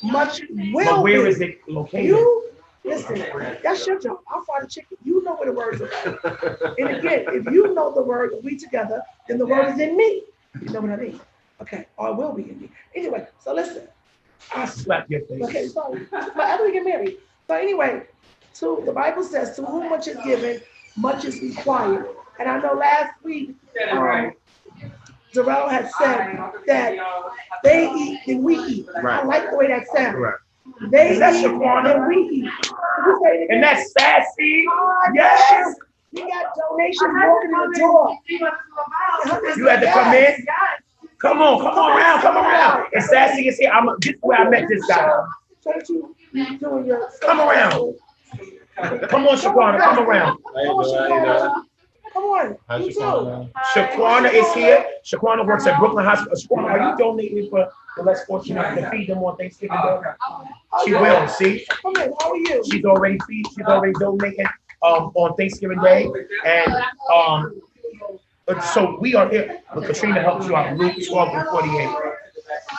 much will But where be. is it located? You listen, that's your job. I'll fry the chicken. You know where the words are. And again, if you know the word, we together, then the word is in me. You know what I mean? Okay, or it will be in me. Anyway, so listen. I slap your face. Okay, so but after we get married. So anyway, so the Bible says, to whom much is given, much is required. And I know last week, Darrell had said that they eat and we eat. I Right. like the way that sounds. Correct. They Is that eat Shaquana? and we eat. You say it again. And that's sassy. Oh, Yes. We got donations walking in the door. You had to come in. Come on around. And sassy is here. This is where I met this guy. So that you doing your. Come around. Come on, Shaquana, come around. How you doing? How you doing? Come on. How's You your too. phone? Shaquana is here. Shaquana works at Brooklyn Hospital. Shaquana, are you donating for the less fortunate to feed them on Thanksgiving Day? She will, see? Come in. How are you? She's already donating on Thanksgiving Day. And so we are here. But Katrina helps you out. Luke 12:48.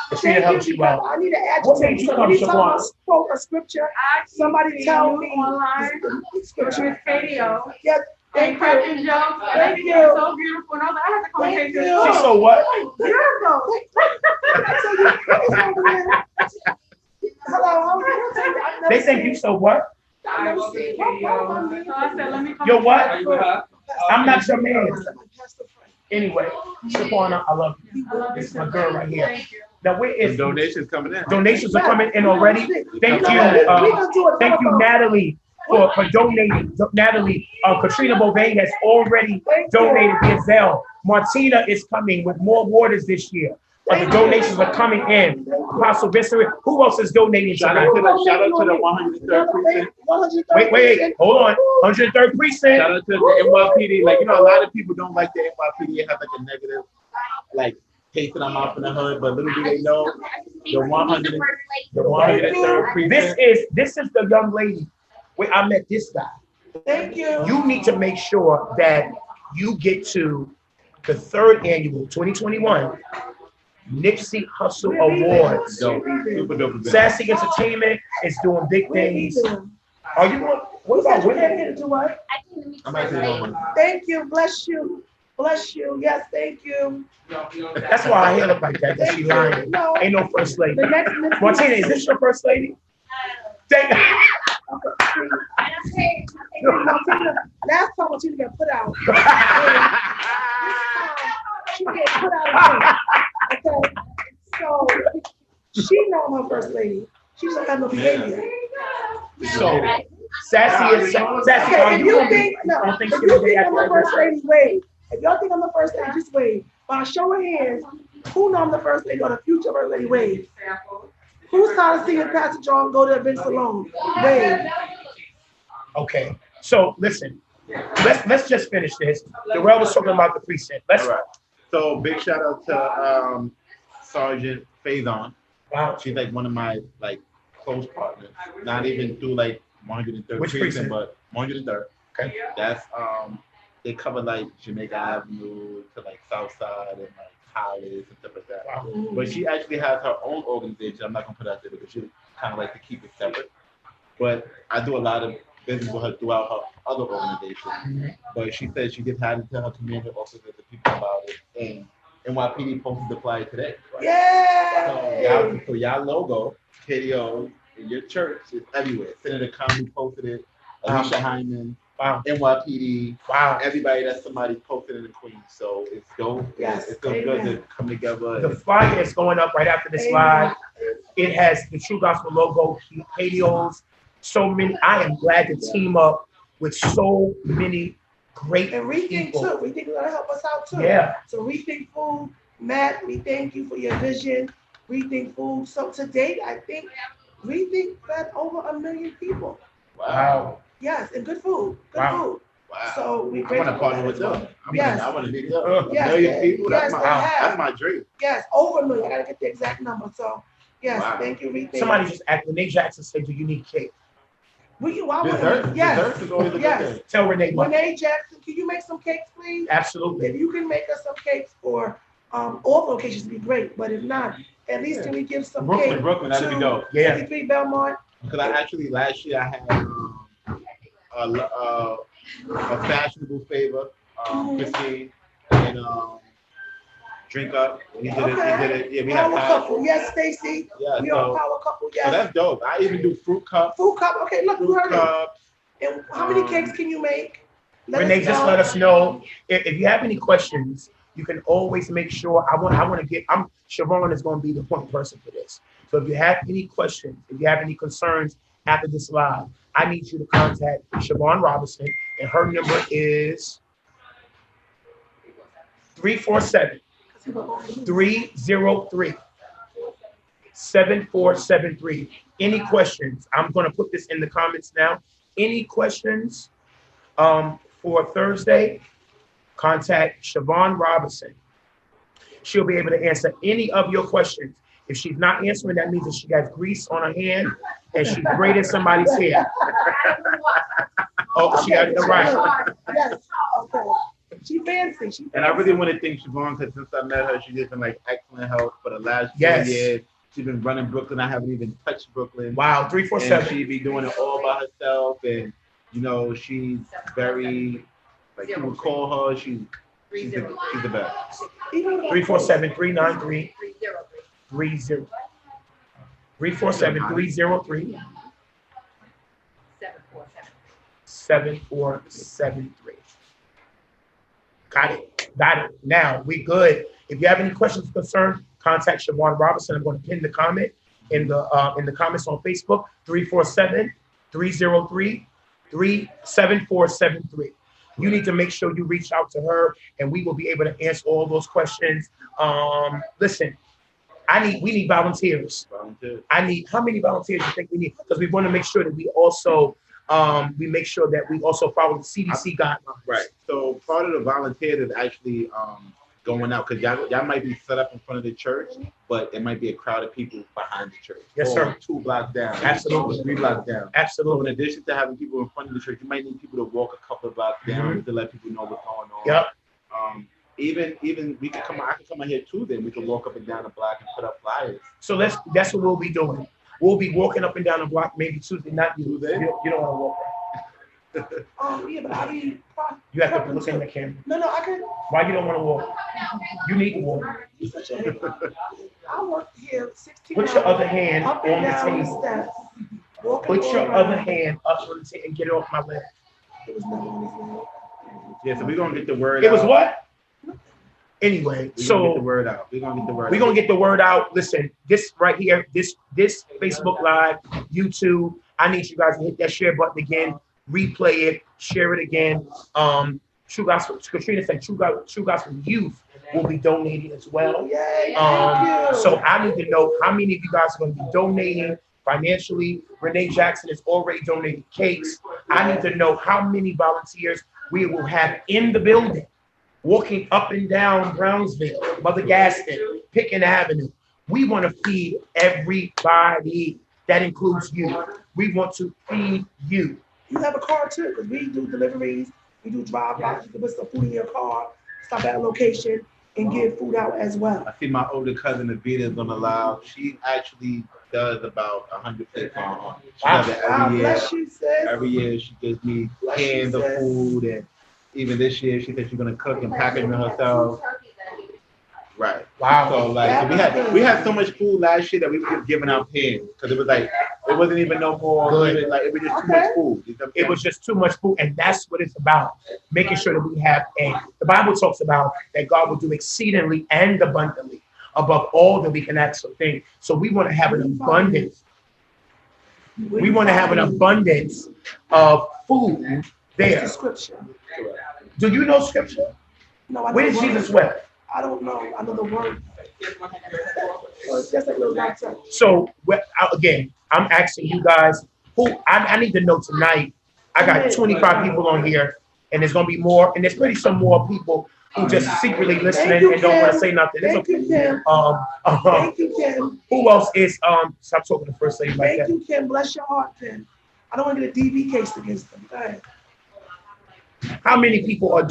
Katrina helps you out. I need to add What made you so come, anytime I Shaquana? quote a scripture, somebody tell me online the scripture. video Yes, and thank you. cracking jokes. Thank Everything you. is so beautiful. And I was like, I have to come and Thank take this. you. She's so what? Beautiful. Hello, how are you? I've never They think seen- you so what? I've never seen- So I said, let me come. You're and what? take this. I'm not your man. Pastor Frank. Anyway, Shaquana, I love you. I love you This is so my much. girl right here. Thank you. Now, where Some is donations coming in. donations are coming in already? Thank you, We gonna do a thank you, telephone. Natalie, for donating. Natalie, Katrina Bovay has already donated the Zelle. Martina is coming with more waters this year. The donations are coming in. Apostle Viscera, who else is donating Shout tonight? out to the 103rd precinct. Wait, hold on. 103rd precinct. Shout out to the NYPD. Like, you know, a lot of people don't like the NYPD. It has like a negative, like, taste in their mouth in the hood, but little do they know, the 103rd precinct. This is the young lady where I met this guy. Thank you. You need to make sure that you get to the third annual 2021 Nipsey Hustle Awards. Dope. Super dope event. Sassy Entertainment is doing big Where we things. doing? Are you going? What You said about you came women? here to do what? I came to meet I'm the actually first on lady. one. Thank you, bless you, bless you, yes, thank you. That's why I hair look like that, because she lying. No, Ain't no first lady. the next Nipsey. Martina, is this your first lady? Thank Martina, last time Martina got put out. She get put out again. Okay, so she know her first lady. She just have no behavior. So, Sassy is Sassy. Okay, Are if you you gonna be think, no, on if Thanksgiving you Day think at I'm the the first lady, wave. If y'all think I'm the first lady, just wave. By a show of hands, who know I'm the first lady or the future first lady, wave. Who's tired of seeing Pastor John go to events alone? Wave. Okay, so listen, let's just finish this. Darrell was talking about the precinct. Let's. All right. So big shout out to Sergeant Faison. Wow. She's like one of my like close partners. Not even through like 103rd Which precinct? but 103rd. Okay. That's they cover like Jamaica Avenue to like South Side and like Hollis and stuff like that. Wow. But she actually has her own organization. I'm not gonna put it out there because she kind of like to keep it separate. But I do a lot of business with her throughout her other organization. Mhm. But she said she just had it to her community officers and the people about it. And NYPD posted the flyer today. So Yay! y'all logo, KDO, in your church is everywhere. Senator Conley posted it, Alicia Hyman, Wow. NYPD, Wow. everybody that somebody posted in the Queens. So it's dope. Yes, It's so good amen. to come together. The flyer is going up right after this live. It has the True Gospel logo, KDOs, so many. I am glad to team up with so many great And Rethink people. too. Rethink is gonna help us out too. Yeah. So Rethink Food, Matt, we thank you for your vision. Rethink Food. So to date, I think Rethink fed over 1 million people. Wow. Yes, and good food. Good Wow. food. Wow. So we I grateful want to for partner that with as well. them. Yes. I want to meet them. A Yes, million yes, people. yes, That's they my, have. that's my dream. Yes, over 1 million. I gotta get the exact number. So yes, Wow. thank you, Rethink. Somebody just asked, Renee Jackson said, do you need cake? Why wanna- Dessert Yes. is always a good Yes. thing. Tell Renee what. Renee Jackson, can you make some cakes, please? Absolutely. If you can make us some cakes for all locations, would be great. But if not, at least can we give some cake Brooklyn, that'd be to dope. Yeah. 53 Belmont? Because I actually last year I had a fashionable favor, Christine, and Drink Up. He did it. Yeah, we have Power time. couple, yes, Stacy. Yeah, We are a so, power couple, so yes. that's dope. I even do fruit cups. Food cup, okay, look, you Fruit heard it. cups. And how many cakes can you make? Renee, just let us know. If you have any questions, you can always make sure, Siobhan is going to be the point person for this. So if you have any questions, if you have any concerns after this live, I need you to contact Siobhan Robinson, and her number is 347-303-7473. Any questions? I'm going to put this in the comments now. Any questions for Thursday? Contact Siobhan Robinson. She'll be able to answer any of your questions. If she's not answering, that means that she has grease on her hand and she's braiding somebody's hair. Oh, she got it right. Yes, okay. She fancy, And I really want to thank Siobhan because since I met her, she's just been like excellent help for the last 4 Yes. years. She's been running Brooklyn. I haven't even touched Brooklyn. Wow, And 347. she be doing it all by herself. And, you know, she's very, like, you would call her, she's the best. 347-393-30. 347-303. 7473. Got it. Now we good. If you have any questions or concerns, contact Siobhan Robinson. I'm going to pin the comment in the comments on Facebook. 347-303-7473. You need to make sure you reach out to her, and we will be able to answer all those questions. Listen, we need volunteers. Volunteer. How many volunteers do you think we need? Because we want to make sure that we also follow the CDC guidelines. Right. So part of the volunteers is actually going out because y'all might be set up in front of the church, but it might be a crowd of people behind the church. Yes, or sir. 2 blocks down. Absolutely. 3 blocks down. So in Absolutely. addition to having people in front of the church, you might need people to walk a couple of blocks down to let people know what's going on. Yep. even we could come. I could come out here Tuesday. And we could walk up and down the block and put up flyers. So that's what we'll be doing. We'll be walking up and down the block maybe Tuesday, not you. Tuesday? You don't want to walk. Yeah, but I mean, You have to look in the camera. no, I can. Why you don't want to walk? You need to walk. You such a hater. I worked here 16 Put your hours, other hand up on and the down the table. steps. Walking Put all your around. other hand up on the table and get it off my leg. It was never on his leg. Yeah, so we're gonna get the word. It was out. what? Anyway, We're gonna get the so word out. We're gonna get the word. we're gonna get the word out. Listen, this right here, this Facebook Live, YouTube. I need you guys to hit that share button again, replay it, share it again. True Gospel, Katrina said True Gospel Youth will be donating as well. Yay, thank you. So I need to know how many of you guys are going to be donating financially. Renee Jackson has already donated cakes. I need to know how many volunteers we will have in the building, walking up and down Brownsville, Mother Gaston, Pickens Avenue. We want to feed everybody. That includes you. We want to feed you. You have a car too, because we do deliveries, we do drive-bys. You can put some food in your car, stop at a location, and give food out as well. I see my older cousin Avita is gonna allow. She actually does about 100 plates on. She does it God every year. bless you, sis. Every year she gives me Bless you, cans of sis. food, and even this year she said she's gonna cook and package it herself. Right. Wow. So like we had so much food last year that we were just giving out pans because it was like it wasn't even no more. Good. Like it was just too much food. You know what I'm It saying? was just too much food, and that's what it's about. Making sure that we have the Bible talks about that God will do exceedingly and abundantly above all that we can ask or think. So we want to have an abundance. We want to have an abundance of food What's the there. scripture? Do you know scripture? No, I Where don't did know. Jesus wept? I don't know. I know the word. So it's just like a little doctor. So again, I'm asking you guys who I need to know tonight. I got 25 people on here, and there's gonna be more, and there's pretty some more people who just secretly listening and don't want to say nothing. It's Thank you, okay. Kim. Thank you, Kim. Who else is stop talking to first lady like Thank that? you, Kim. Bless your heart, Kim. I don't want to get a DV case against them. Go ahead. How many people are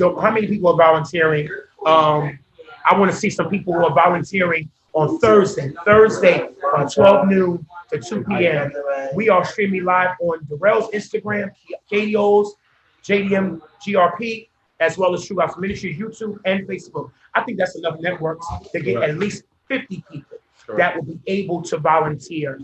volunteering? I want to see some people who are volunteering on Thursday from 12 noon to 2 p.m. We are streaming live on Darrell's Instagram, KDO's, JDM GRP, as well as True Gospel Ministries, YouTube, and Facebook. I think that's enough networks to get at least 50 people that will be able to volunteer.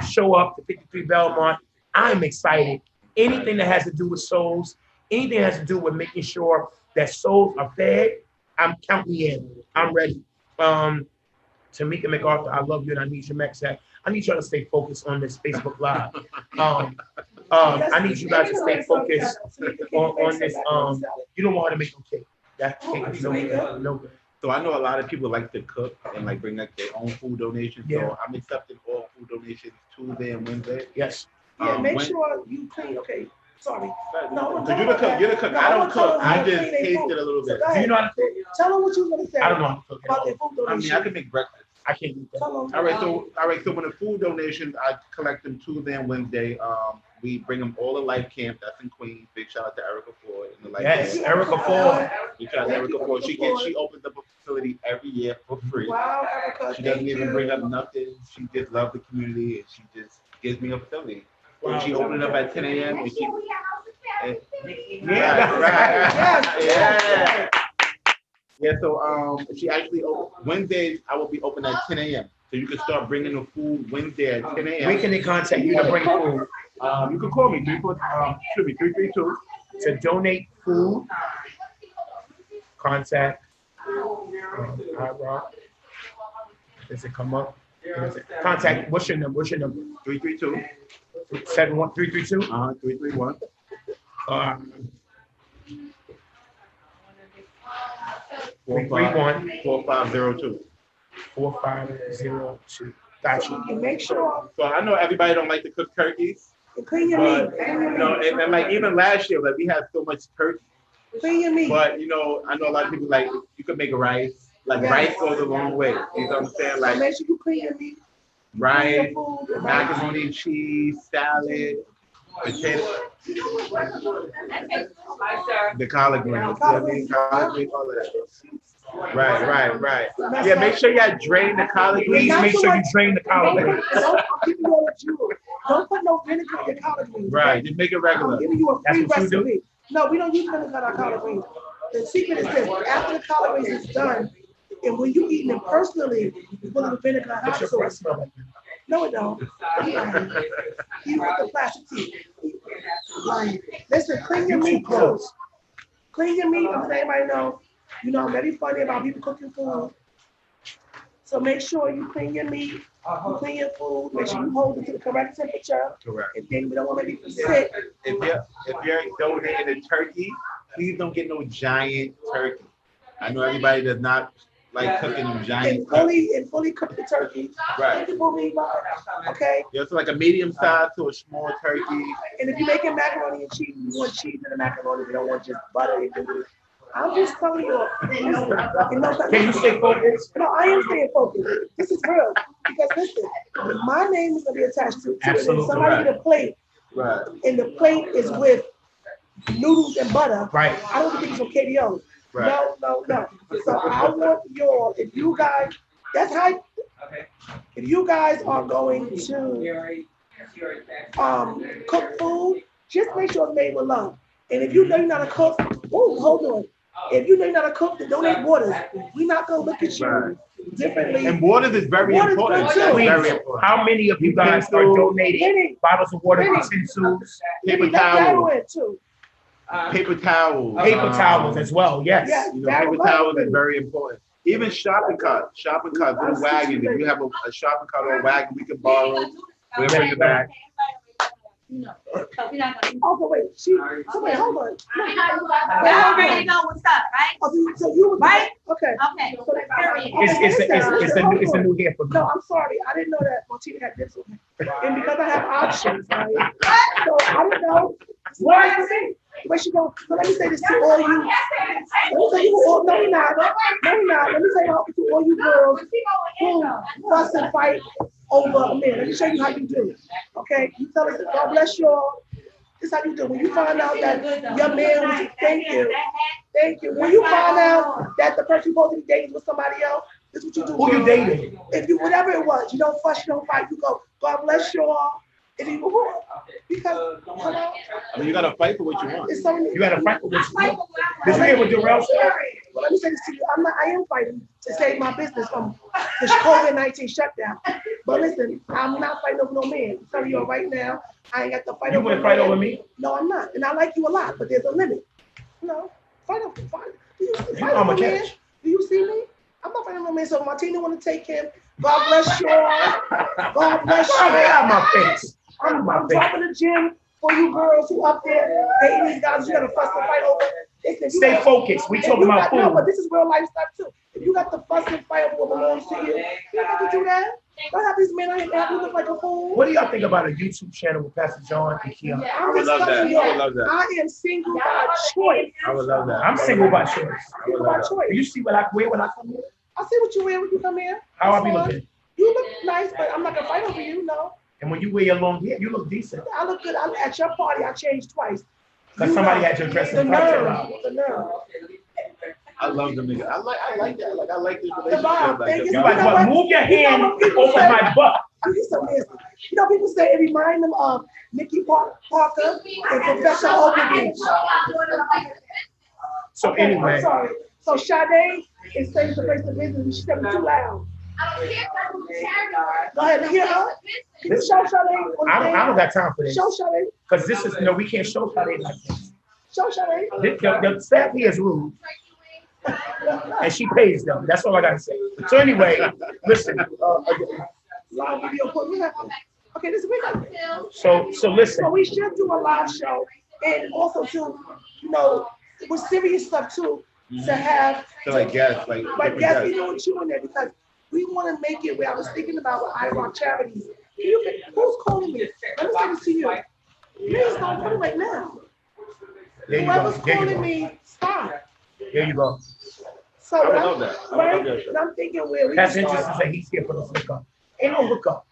Show up to 53 Belmont. I'm excited. Anything that has to do with souls, anything that has to do with making sure that souls are fed, I'm counting in. I'm ready. Tamika MacArthur, I love you, and I need your Max. I need y'all to stay focused on this Facebook Live. I need you guys to stay focused on this. You don't want her to make no cake. That cake is no good. No good. So I know a lot of people like to cook and like bring like their own food donations. Yeah. So I'm accepting all food donations Tuesday and Wednesday. Yes. Yeah, make when- sure you clean. Okay, sorry. No, Because you're the cook. You're the cook. No, I I'm don't gonna cook. tell them how I to just clean their tasted food. a little So bit. go Do you ahead. know how to cook? Tell them what you was gonna say I don't know how to cook. about their food I mean, donation. I can make breakfast. I can't do that. Tell them. All right. So when the food donations, I collect them Tuesday and Wednesday. We bring them all to Life Camp. That's in Queens. Big shout out to Erica Ford in the Life Yes, Camp. Erica Ford. Big shout out to Erica Ford. She opens up a facility every year for free. Wow, Erica, She doesn't thank even you. bring up nothing. She just loves the community and she just gives me a facility. Wow. She opened it up at 10 a.m. and she. Yeah. Right. Yes, Yeah. So she actually Wednesdays I will be open at 10 a.m. So you can start bringing the food Wednesday at 10 a.m. We can contact you to bring food, You can call me 332 to donate food. Contact. iRock. Does it come up? Contact. What's your number? 332 71332. 331 331 4502. 4502. Got you. And make sure So I know everybody don't like to cook turkeys, you clean your but meat. Clean your you know, meat. and like even last year, like we had so much turkey. Clean your meat. But you know, I know a lot of people like you could make a rice. Like Yes. rice goes a long way. You know what I'm saying? So Like make sure you clean your meat. Clean rice, your food. macaroni and cheese, salad. The collard greens. Collard greens, all of that. Right. Yeah, make sure y'all drain the collard Please greens. make sure you drain the collard greens. I'm giving you a jewel. Don't put no vinegar in your collard greens. Right, okay? just make it I'm regular. giving you a free That's what you do? recipe. No, we don't use vinegar in our collard greens. The secret is this: after the collard greens is done, and when you eating them personally, you put a little vinegar and What's hot your sauce. breath smell like? No, it don't. You want the plastic teeth. Listen, clean your meat close. Clean your meat. I'm letting everybody know. You know, I'm very funny about people cooking food. So make sure you clean your meat, you clean your food, make sure you hold it to the correct temperature. Correct. And then we don't want to make people sick. If you're donating a turkey, please don't get no giant turkey. I know everybody does not like cooking them giant turkeys. And fully cook the turkey. Right. Okay. Yeah, so like a medium size to a small turkey. And if you're making macaroni and cheese, you want cheese in the macaroni, you don't want just butter. I'm just telling you. Can you stay focused? No, I am staying focused. This is real. Because listen, my name is gonna be attached to it. Absolutely. If somebody get a plate, Right. and the plate is with noodles and butter. Right. I don't think it's from KDO. Right. No. So I want y'all, if you guys, if you guys are going to cook food, just make sure it's made with love. And if you know you're not a cook, hold on. If you know you're not a cook, then donate waters. We're not gonna look at you differently. And waters is very Water's important. good, too. Very important. How many of you guys are donating bottles of water, utensils, Paper Let Daryl towels. in too. Paper towels. paper towels as well? Yes. Yeah. You know, paper towels is very important. Even shopping carts, little wagons. If you have a shopping cart or a wagon, we can borrow. We'll bring it back. Oh, wait, wait, hold on. Y'all already know what's up, right? Oh, so you was Right? Okay. Okay. So that period. It's a new hair for me. No, I'm sorry. I didn't know that Martina had this one. And because I have options, right? So I didn't know. What? Where she go? So let me say this to all you. Let me say you all. No, you're not. No, you're not. Let me say to all you girls who fuss and fight over a man. Let me show you how you do it. Okay? You tell us, God bless y'all. This is how you do it. When you find out that your man was, thank you. When you find out that the person you're supposed to be dating with somebody else, this is what you do. Who you dating? If you, whatever it was, you don't fuss, you don't fight, you go, God bless y'all. And you go, because, hello? I mean, you gotta fight for what you want. It's something You got to fight for what you want. Did you hear what Darrell said? Well, let me say this to you. I am fighting to save my business from the COVID-19 shutdown. But listen, I'm not fighting over no man. I'm telling you right now, I ain't got to fight You over wouldn't no fight man. over me? No, I'm not. And I like you a lot, but there's a limit. No, fight over. Do you You fight know I'm over a man? catch. Do you see me? I'm not fighting over no man. So if Martina want to take him, God bless y'all. God bless Get out of y'all. my face. Out of my I'm face. dropping the gym for you girls who up there dating these guys you gotta fuss and fight over. Listen, you Stay got- focused. We if talking you about got- No, but food. this is real life stuff too. If you got the fuss and fight over what belongs to you, you don't have to do that. Don't have these men out here have you look like a fool. What do y'all think about a YouTube channel with Pastor John and Keon? I would love that. I would love that. I am single by choice. I would love that. I'm single by choice. Single by choice. You see what I wear when I come here? I see what you wear when you come here. How I be That's fine. looking? You look nice, but I'm not gonna fight over you, no. And when you wear your long hair, you look decent. I look good. At your party, I changed twice. Because You somebody know, had your dress the in nerve, the nerve. I love them niggas. I like that. Like I like this vibe, relationship. Like, thank You You like, know what? what? Move your You know hand what people over say? my butt. You so nasty. You know, people say it reminds them of Nikki Parker and Professor Ogilvy. So Okay, I'm anyway, sorry. So Sade is saying the face of business. She said it too loud. Go ahead, hear her. Can you show Sade? I don't got time for this. Show Sade. Because this is, no, we can't show Sade like this. Show Sade. The staff here is rude. And she pays them. That's all I gotta say. So anyway, listen. Live video put me happy. Okay, this is we got. So listen. So we should do a live show and also to, you know, with serious stuff too, to have. So like guests, like But different yes, guests. we know what you in there because we want to make it where I was thinking about with IROC charities. Who's calling me? Let me say this to you. Please don't put it right now. There you go. Whoever's There you calling go. me, stop. There you go. So I would I'm- love that. I would right? love that shit. And I'm thinking where we That's can interesting start. that he's here for the hookup. Ain't no hookup.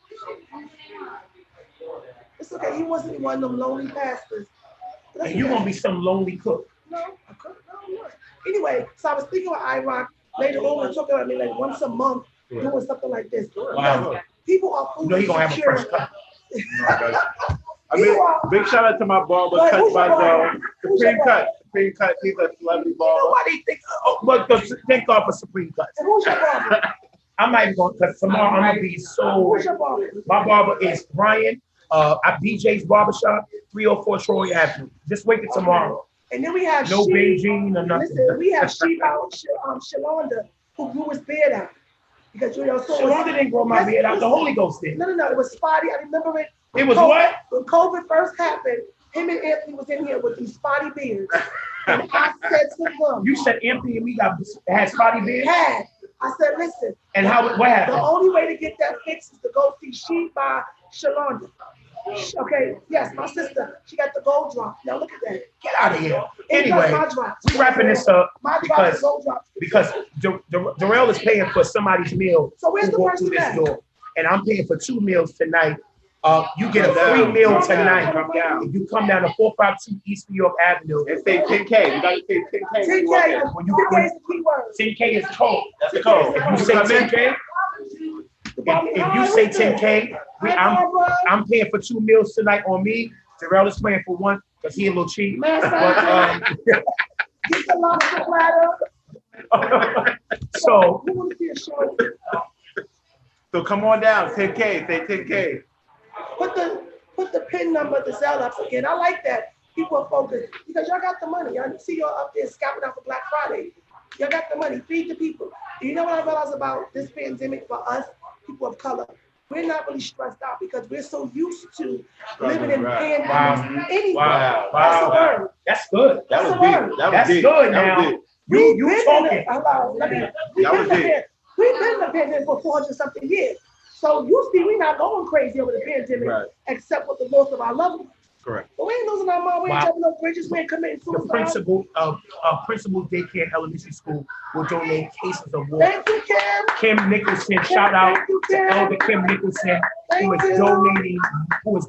It's okay. he wasn't one of them lonely pastors. But And you're gonna be some lonely cook. No, I couldn't. No, I'm not. Anyway, so I was thinking about IROC later on. We're talking about me like once a month doing something like this. Wow. People are You know he gonna have a insecure. fresh cut. I mean, big shout out to my barber, But Cut who's by your barber? Joe. Who's Supreme your Cut. Supreme Cut. He's a celebrity barber. Nobody think, but thank God for Supreme Cuts. And who's your barber? I'm not even going, because tomorrow I'm gonna be so, Who's your barber? my barber is Brian, at BJ's Barbershop, 304 Troy Avenue. Just wait till tomorrow. And then we have No She. Beijing or nothing. Listen, we have Shalonda who grew his beard out because so Shalonda didn't grow my beard out, the Holy Ghost did. No, it was spotty. I remember it. It was COVID, what? When COVID first happened, him and Anthony was in here with these spotty beards, and I said to them, You said Anthony and me had spotty beard? I said, listen. And what The happened? only way to get that fixed is to go see She by Shalonda. Okay, yes, my sister, she got the gold drop. Now look at that. Get out of here. It Anyway, does my drops. we wrapping this up My drop is because gold drops. Darrell is paying for somebody's meal. So where's who the walked through person this at? door. And I'm paying for 2 meals tonight. You get a free meal tonight. Come down. If you come down to 452 East New York Avenue. And say 10K. You gotta say 10K. 10K, When you 10K is the key word. 10K is the code. That's the code. If you say 10K, if you say 10K, I'm paying for 2 meals tonight on me. Darrell is paying for 1 because he a little cheap. Man, But, get the lobster platter. so Who want to see a show? So come on down. 10K. Say 10K. Put the pin number, the Zelle up again. I like that. People are focused because y'all got the money. I see y'all up there scalping out for Black Friday. Y'all got the money. Feed the people. Do you know what I realized about this pandemic for us, people of color? We're not really stressed out because we're so used to living in Right. pandemics. Anyway, Wow. that's a word. that's good. That was That's a big. word. That was That's big. good That was now. big. You talking. Hello. Let me. That was it. We've been in the pandemic for 400 something years. So you see, we're not going crazy over the pandemic, Right. except with the loss of our loved ones. Correct. But we ain't losing our mind. We ain't Wow. jumping no bridges. We ain't committing The suicide. principal of Principal Daycare Elementary School will donate cases of water. Thank you, Kim. Kim Nicholson, shout out Thank you, to Kim. Elder Kim Nicholson, who Thank is you.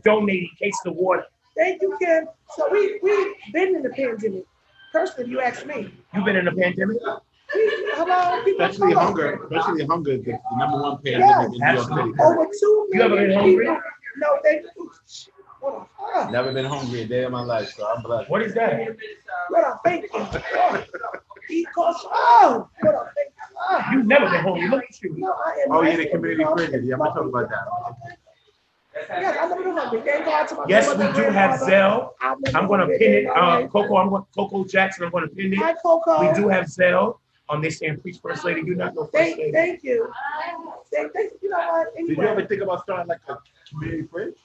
donating cases of water. Thank you, Kim. So we've been in the pandemic. Personally, you ask me. You've been in the pandemic? Hello, people of Especially color. hunger. Especially hunger is the number one Yes. pandemic in New York Absolutely. City. Over 2 You ever million been hungry? people. No, they. What a fuck. Never been hungry a day of my life, so I'm blessed. What is that? What a thank you. Eat cost. Oh, what a thank you. Oh. You've never been hungry. Look at you. No, I am. Oh, yeah, nice the and community love fridges. Yeah, I'm gonna talk and about that. Yes, I never been hungry. Thank God to my Yes, we grandmother, do have grandfather. Zelle. I've never I'm gonna hungry pin a day it. in my life. Coco Jackson, I'm gonna pin it. Hi, Coco. We do have Zelle. They saying, please, First Lady, you're not no First Lady. Thank you. Thank you know what? Did you Anyway. ever think about starting like a community fridge?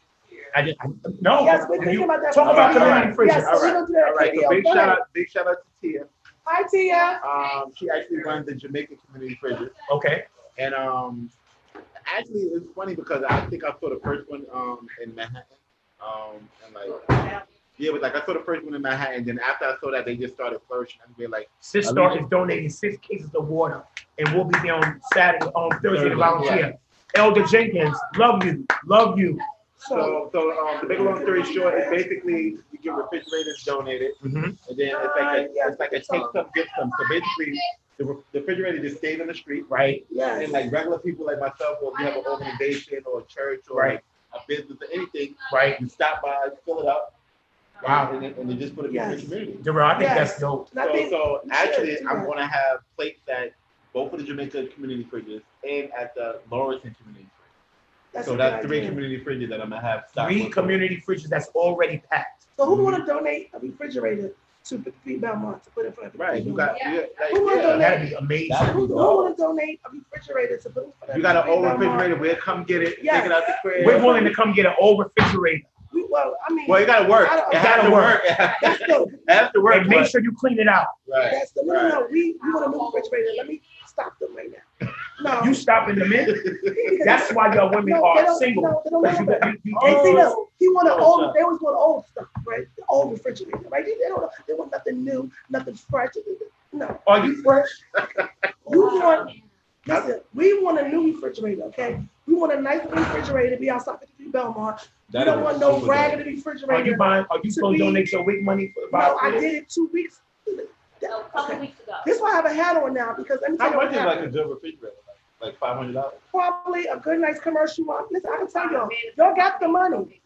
No. Yes, we're thinking about that. Talk about community fridges. Yes, All we're right. gonna do that. All right. So KDO. big Go shout ahead. out to Tia. Hi, Tia. She actually runs the Jamaican community fridges. Okay. And actually it's funny because I think I saw the first one in Manhattan. And like yeah, but like I saw the first one in Manhattan, then after I saw that they just started flourishing. And we're like Sis Star is donating 6 cases of water, and we'll be there on Saturday, on Thursday to volunteer. Elder Jenkins, love you. so the big long story short is basically you get refrigerators donated, Mhm. and then it's like a take some, give some. So basically the refrigerator just stays on the street, Right. Yes. and like regular people like myself, or if you have an organization or a church or Right. like a business or anything, Right. you stop by, fill it up, Wow. and they just put it in Yes. the community. Darrell, I think Yes. that's dope. And I think So we actually, should do I'm that. gonna have plates at both of the Jamaica community fridges and at the Lawrence community fridge. So a that's good 3 idea. community fridges that I'm gonna have stocked. 3 community fridges that's already packed. So who want to donate a refrigerator to Feed Belmont to put in front of Right, you got Yeah. Who wanna donate? That'd be amazing. That'd Who be want to donate a refrigerator to put in front of You got an Feed old Belmont? refrigerator, we'll come get it, Yes. take it out the crib. We're willing to come get an old refrigerator Well, I mean, Well, it gotta work. I don't- It has to work. It that's the has to work. and make but- sure you clean it out. Right. that's the no. We want a new refrigerator. Let me stop them right now. No, You stop in the minute. because- That's why y'all women No, they are don't- single. no, they don't Because know you And see, get look, he want an Oh, old. sorry. They always want old stuff, right? The old refrigerator, right? They don't. They want nothing new, nothing fresh. No, Are you fresh? you want. Listen, we want a new refrigerator, okay? We want a nice refrigerator to be outside 53 you, Belmont. You That don't is want no super raggedy dope. Are you refrigerator. buying, are you To supposed to be- donate your wig money for the No, I Bible? did it 2 weeks. A couple weeks ago. This is why I have a hat on now, because let me tell How you what much is like a happened. good refrigerator? Like $500? Probably a good, nice commercial one. Listen, I can tell y'all got the money.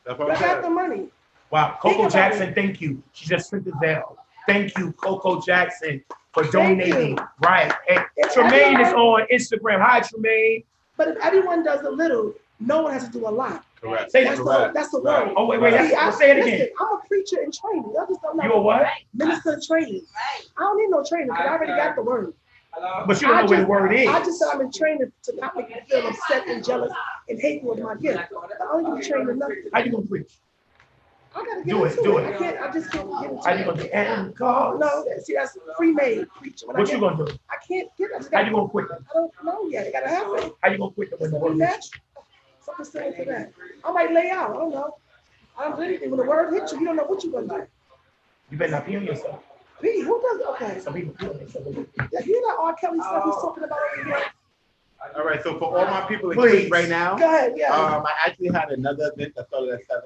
That's Y'all what I'm got the saying. money. Wow, Think Coco about Jackson, thank you. She just sent the Zelle. Thank you, Coco Jackson, for Thank donating. you. Right. And If Tremaine is everyone- on Instagram. Hi, Tremaine. But if everyone does a little, no one has to do a lot. Correct. Say That's that. the, that's the Right. word. Oh, wait, See, say it listen, again. I'm a preacher in training. Y'all just don't know. You a what? Minister in training. Right. I don't need no training because I already got the word. But you don't know where the word is. I just said I'm in training to not make you feel upset and jealous and hateful of my gift. I only give you training enough. How you gonna preach? I gotta Do get it, into do it. it. I can't. I just can't get into How you it. gonna do? And God. No, see, that's pre-made preacher. When I What you get- gonna do? I can't get. I just How gotta, you gonna quit? I don't know yet. It gotta happen. How you gonna quit when the Something word is? natural. Something simple for that. I might lay out. I don't know. I don't do anything. When the word hits you, you don't know what you're gonna do. You better not pee on yourself. Pete, who does? Okay. Some people pee on themselves. Yeah, you know R. Kelly stuff he's talking about over here. All right, so for all my people in Please. Queens right now, Go ahead. Yeah. I actually had another event that started at 7,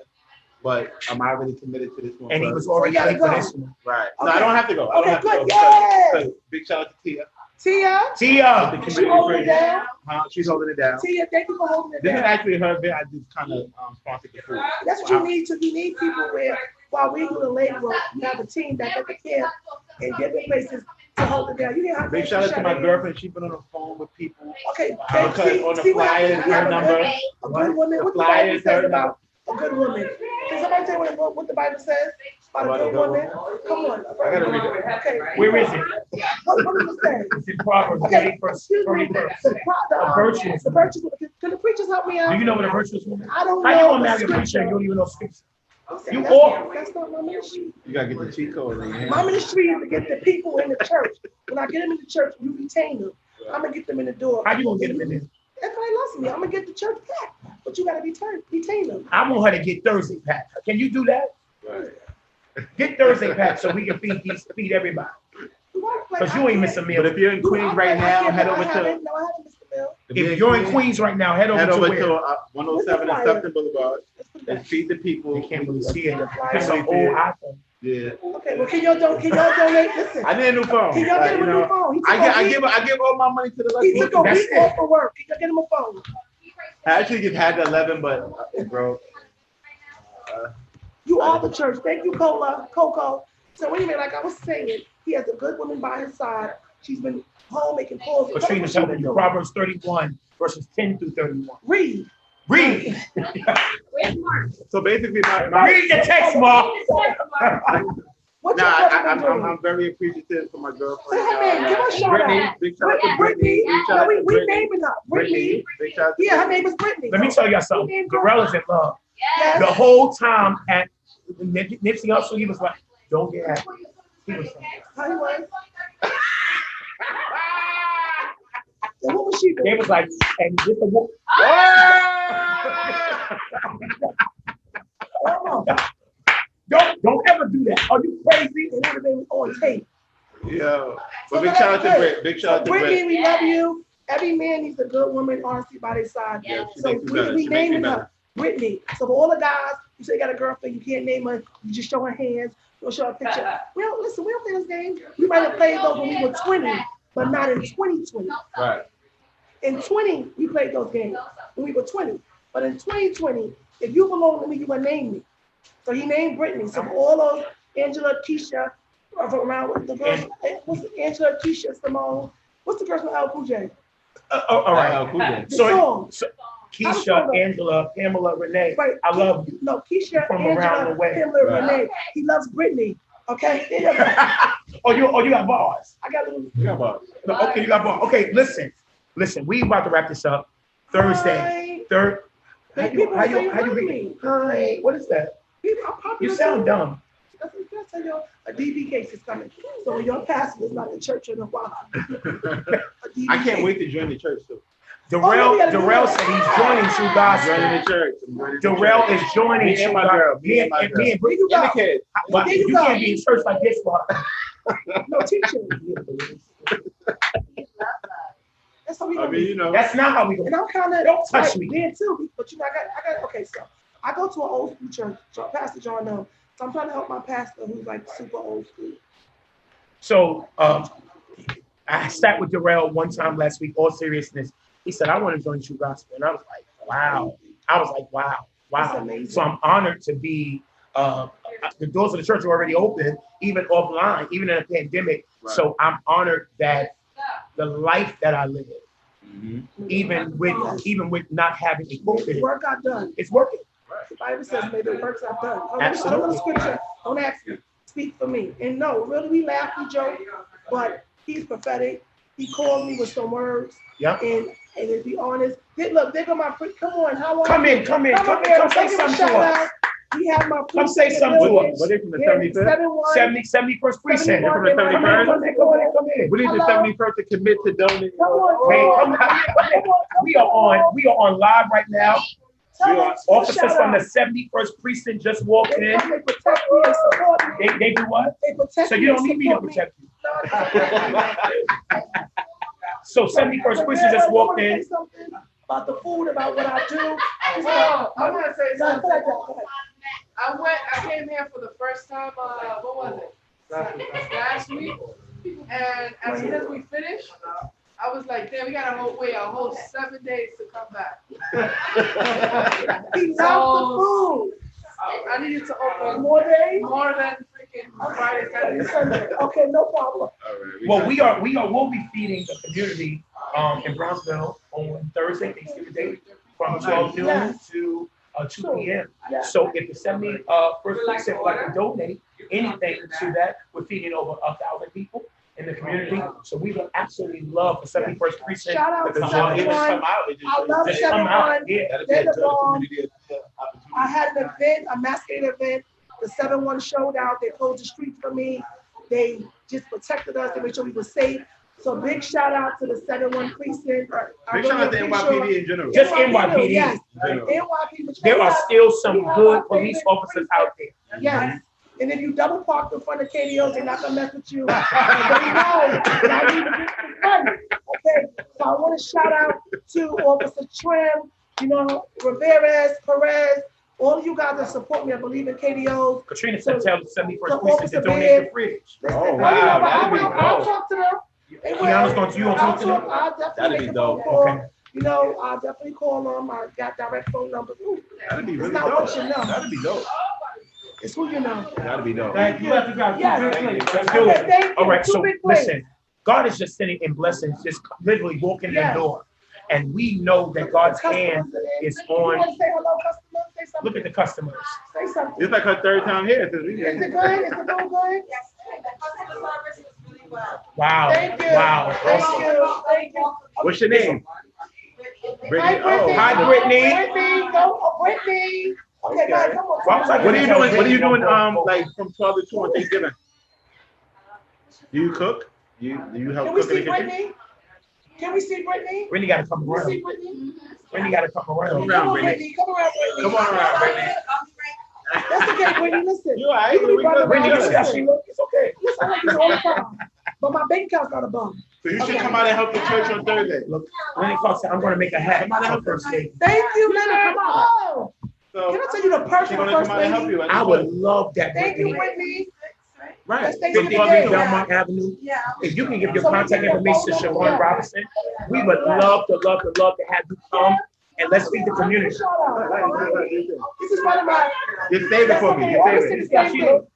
but I'm already committed to this one. And he first. was already So you late for gotta this one. Right. No, Okay. I don't have to go. I don't Okay, have to good. go. Yay! because- Big shout out to Tia. Tia, Tia. she holding it down. She's holding it down. Tia, thank you for holding it This is down. actually her event. I just kind of sponsored the food. That's what you need to. You need people where while we do the labor, you have a team that at the camp and different places to hold it down. You didn't have Big shout out to my in. girlfriend. She's been on the phone with people. Okay, Because on the flyer is her number. A good woman. What the Flyer Bible is says her about a good woman? Can somebody tell me what the Bible says about a good woman? Come on. I gotta read it. Okay. Where is it? What does it say? It's in Proverbs Okay, 31st, excuse me. 31st. The virtuous The virtuous. Can the preachers help me out? Do you know what a virtuous woman? I don't How you know gonna the marry a preacher scripture. and you don't even know scripture? You That's all- not- That's not my ministry. You gotta get the cheat code in your hand. My ministry is to get the people in the church. When I get them in the church, you retain them. I'm gonna get them in the door. How you gonna get them in there? If they loves me, I'm gonna get the church back. But you gotta retain them. I want her to get Thursday pack. Can you do that? Right. Get Thursday pack so we can feed everybody. Because you ain't missing a But meal. if you're in Queens right now, head over to. No, I haven't, Mr. Mill. If you're in Queens right now, head head over over to to where? 107 and Sufton Boulevard and feed the people. They can't really see it. Flyer. It's an old iPhone. Yeah. Okay, well, can y'all donate? Listen, I need a new phone. can y'all Like, get him you a new know, phone? He I give all my money to the He took a That's week it. off for work. Can y'all get him a phone? I actually just had the 11, but bro. You are the church. Thank you, Coco. So anyway, like I was saying, he has a good woman by his side. She's been home making calls. Tell me Katrina what she telling been you, doing. Proverbs 31, verses 10 through 31. Read. Read. Where's Mark? So basically, my Read the text, Mark. What's nah, your brother been doing? I'm very appreciative for my girlfriend. Say her name. Give her a shout Brittany. out. Big shout out to Brittany. Big shout No, out to we Brittany. naming her. Brittany. Big shout out to Yeah, her name is Brittany. Let me tell y'all something. Darrell is in love. Yes. The whole time at Nipsey Hussle, he was like, don't get happy. He was like, How he was? And what was she they doing? was like, and this the wo- don't ever do that. Are you crazy? It would have been on tape. Yo. So But big that's shout out to good. Britt. Big shout out to Brittany, Britt. we love you. Every man needs a good woman, honestly, by their side. Yeah, she So makes me better. we She makes me naming better. her Brittany. So for all the guys, you say you got a girlfriend, you can't name her, you just show her hands, you don't show her a picture. We don't listen, we don't play this game. We might have played those when we were 20, but not in 2020. Right. In 20, we played those games when we were 20. But in 2020, if you belong to me, you will name me. So he named Brittany. So for all those Angela, Keisha, around with the girls, what's Angela, Keisha, Simone, what's the girl from L. Cool J? all right. Cool then. The So- song. Keisha, Angela, Pamela, Renee, Right. I love you. No, Keisha, From around the Angela, way. Pamela, Right. Renee. He loves Brittany. Okay? There you go. Oh, you got bars. I got a little. Yeah, but No, okay, you got bars. Okay, listen. We about to wrap this up. Thursday, third. How you read? Hi. What is that? People are popular. You sound too. dumb. That's what I tell y'all. A DB case is coming. So your pastor is not in church in a while. A DB I can't case. wait to join the church too. Darrell we gotta do Darrell that. said he's joining True I'm Gospel. joining the church. I'm joining the Darrell church. is joining Me and True my Gospel. girl. Me and my girl. Me and Where you And the go? kids. but There you you go. can't be in church like this, for No teacher. That's how we I gonna mean, be. you know. That's not how we go. And I'm kind of Don't touch me. there too, but you know, I got. Okay, so I go to an old school church. Pastor John knows. So I'm trying to help my pastor who's like super old school. So I sat with Darrell one time last week, all seriousness. He said, I want to join True Gospel. And I was like, wow. That's Wow. amazing. So I'm honored to be, the doors of the church are already open, even offline, even in a pandemic. Right. So I'm honored that the life that I live, Mhm. even with not having a pulpit, The work I've done. it's working. The Bible says, "May the works I've done." I don't know Absolutely. the scripture. Don't ask me. Speak for me. And no, really, we laugh, we joke, but he's prophetic. He called me with some words. Yeah. And to be honest, look, there go my friend. Come on, how are Come you? in, come here, say give him a something shout to us. out. He had my Come say something to us. What is from the Yeah, 75th? 71st precinct. 71, From the 71st? Come in. We need the Hello? 71st to commit to donate. Come on, Hey, come come on. We are on live right now. Tell them, Officers shout from the out. 71st precinct just walked They in. come, they protect me and support me. They do what? They protect So me you don't and need me to support protect you. No, So 71st precinct just walked in. About the food, about what I do. Oh, I want to say Go something. ahead, go ahead. I came here for the first time, what was it? Last week. And as soon as we finished, I was like, damn, we gotta wait a whole 7 days to come back. He loves the food. I needed to open More days? more than freaking Friday, Saturday, Sunday. Okay, no problem. Well, we'll be feeding the community in Brownsville on Thursday, Thanksgiving Day, from 12 noon Yes. to 2 p.m. Yeah. So if the 71st precinct would like to donate anything to that, we're feeding over 1,000 people in the community. So we would absolutely love the 71st precinct. Shout out to to Well, join even us. everyone. come out. It I love just, Just come out. 71. Yeah. that'd be They're a the good bomb. community opportunity. I had an event, a masquerade event. The 7-1 showed out. They closed the street for me. They just protected us. They made sure we were safe. So big shout out to the 7-1 precinct. I Big shout out to really NYPD appreciate- in general. Just NYPD. Yes, In general. NYPD. but you There know are what? still some We have good our police favorite officers out there. Yes. And if you double park in front of KDO, they're not gonna mess with you. They know that I need to get some money. Okay, so I want to shout out to Officer Trim, Rivera, Perez, all of you guys that support me. I believe in KDO. Katrina said tell the 71st So precinct to Officer donate Beard- the fridge. Oh, wow, that'd be I'll dope. talk to them. They will. Kiana's going to you, I'll talk to them? I'll definitely That'd make be a dope. phone call. Okay. I'll definitely call them. I got direct phone numbers. Ooh, That'd be it's really not dope. what you know. That'd be dope. It's who you know. That'd be dope. Thank you. You have to go. Yes. Let's do Okay, it. thank you. All right, Two so big plates. listen, God is just sending in blessings, just literally walking in Yes. the door. And we know that God's hand is You want on, to say hello, customer? Say something. look at the customers. Say something. It's like her third time here since we Is it here. good? Is it doing good? Wow, Thank you. wow. Thank you. Thank you. What's your name? Hi, Brittany. Brittany. Oh, Hi, Brittany. Brittany. Go, Brittany. Okay, guys, come on. Well, I was like, What are you doing? What are you doing? Like from 12 to 2 on Thanksgiving? Do you cook? You help Can we cook in see the kitchen? Brittany? Can we see Brittany? Brittany gotta come Can we see around. Brittany? Brittany gotta come Come around. around, Come on, Brittany. Brittany. Come around, Brittany. Come on around, Brittany. That's okay, Brittany. Listen. You all right? You can be We running good. Brittany, you around. see how she look? It's okay. You sound like you all the time. But my bank account's not a bum. So you should Okay. come out and help the church on Thursday. Look, Brittany Clark said, I'm gonna make a hat Come on, for help first lady. Thank you, Leonard. Oh, So can I tell you the she's perfect gonna first come out and help lady? you. I would love that, Thank you, Brittany. Brittany. Right. That's Thanksgiving 50 Day. Belmont Avenue. If you can give your So we contact get your information to phone number, Shawan yeah. Robinson, we would love to have you come and let's feed the community. Shout out. This is one of my. Just save it for me. Just Always save say it. the same thing.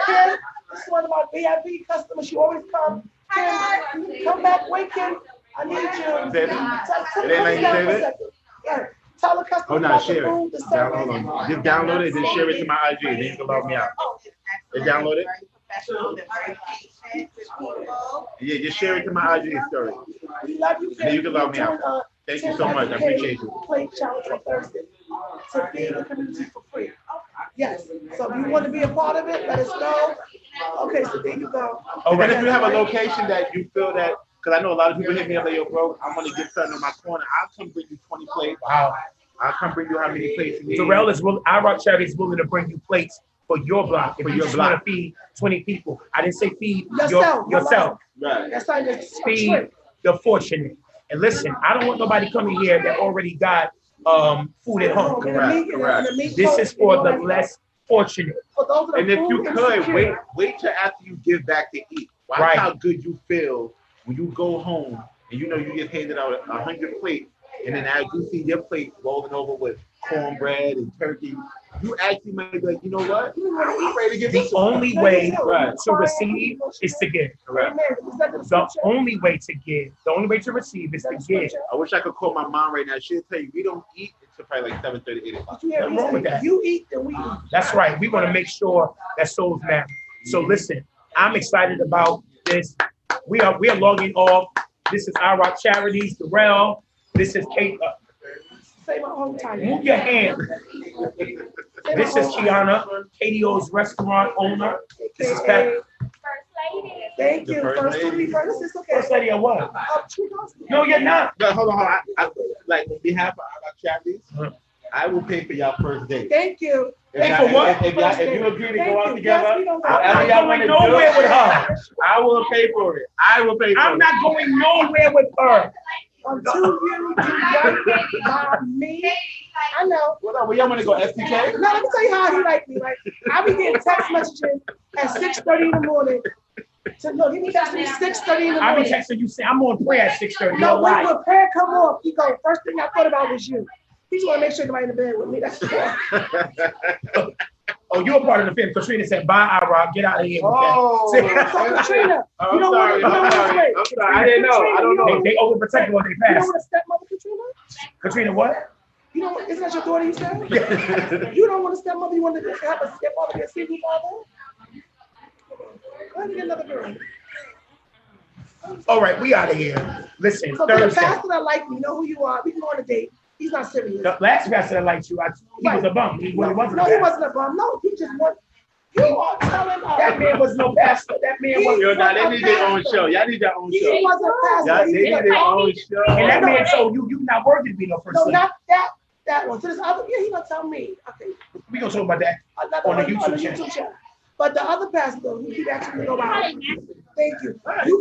Kim, this is one of my VIP customers. She always come. Kim, come back, wait, Kim. I need you. Save it? Tell It ain't like you down save for a it? second. Yeah. Tell the customer Oh, no, about the share it. food, the Hold service. on. Just download it, then share it to my IG. Then you can log me out. They download it? Yeah, just share it to my IG story. We love you, And then you can log me out. Thank you so much. I appreciate you. Plate challenge on Thursday to feed the community for free. Yes, so if you want to be a part of it, let us know. Okay, so there you go. And then if you have a location that you feel that, because I know a lot of people hit me up like, yo, bro, I want to get something on my corner. I'll come bring you 20 plates. Wow. I'll come bring you how many plates you need. Darrell is willing, iRock Charity is willing to bring you plates for your block. If For you your just block. want to feed 20 people. I didn't say feed Yourself. yourself. Right. That's not the Feed the fortunate. And listen, I don't want nobody coming here that already got food at home. This is for the less fortunate. And if you could, wait till after you give back to eat. Watch Right. how good you feel when you go home and you know you get handed out 100 plates, and then as you see your plate rolling over with cornbread and turkey, you actually might be like, you know what? I'm ready to get The this. only way Right. to receive is to give. Correct. The only way to give, the only way to receive is to give. I wish I could call my mom right now. She'll tell you we don't eat until probably like 7:30, 8 o'clock. Nothing wrong with that. You eat, then we eat. That's right. We want to make sure that souls matter. So listen, I'm excited about this. We are logging off. This is IROC Charities, Darrell. This is Kate. Say my whole time. Move your hand. This is Kiana, KDO's restaurant owner. This is Pat. First lady. Thank The you. first First lady. lady, first, it's okay. First lady of what? No, you're not. No, hold on. I like on behalf of our charities, I will pay for y'all first date. Thank you. Pay for what? If you agree to go out Thank you. Yes, together, we don't go I'm whatever not y'all going want to nowhere do, with her. I will pay for it. I will pay for it. I'm not going nowhere with her. Until you do right by me. I know. What up? Where y'all want to go? FTK? No, let me tell you how he like me. Like, I be getting text messages at 6:30 in the morning. He be texting me 6:30 in the I be morning. texting you saying I'm on prayer at 6:30. No, You're wait, lying. when prayer come off, he go, first thing I thought about was you. He just want to make sure nobody in the bed with me. That's all. Oh, you're a part of the film. Katrina said, bye, IROC. Get out of here with Oh, So, Katrina, I'm you don't want to, sorry. you don't I'm want to sorry. wait. I'm sorry. I didn't know. I don't that. know. They overprotective when they You don't pass. want a stepmother, Katrina? Katrina, what? You don't want, isn't that your daughter you said? You don't want a stepmother, you want to have a stepfather be a single father? Go ahead and get another girl. All right, we out of here. Listen, So for the Thursday. pastor that like me, know who you are, we can go on a date. He's not serious. The last pastor that liked you, he was a bum. He No, wasn't. no, a he pastor. wasn't a bum. No, he just was. You are telling us. That man was no pastor. That man was. Yo, now they need their own show. Y'all need your own He show. was a pastor. Y'all, He they was need a their own show. And that man told you not worthy to be no first No, lady. not that one. So this other, yeah, he gonna tell me. Okay. We gonna talk about that. Another On the one YouTube channel. But the other pastor, he actually go out. Thank you. You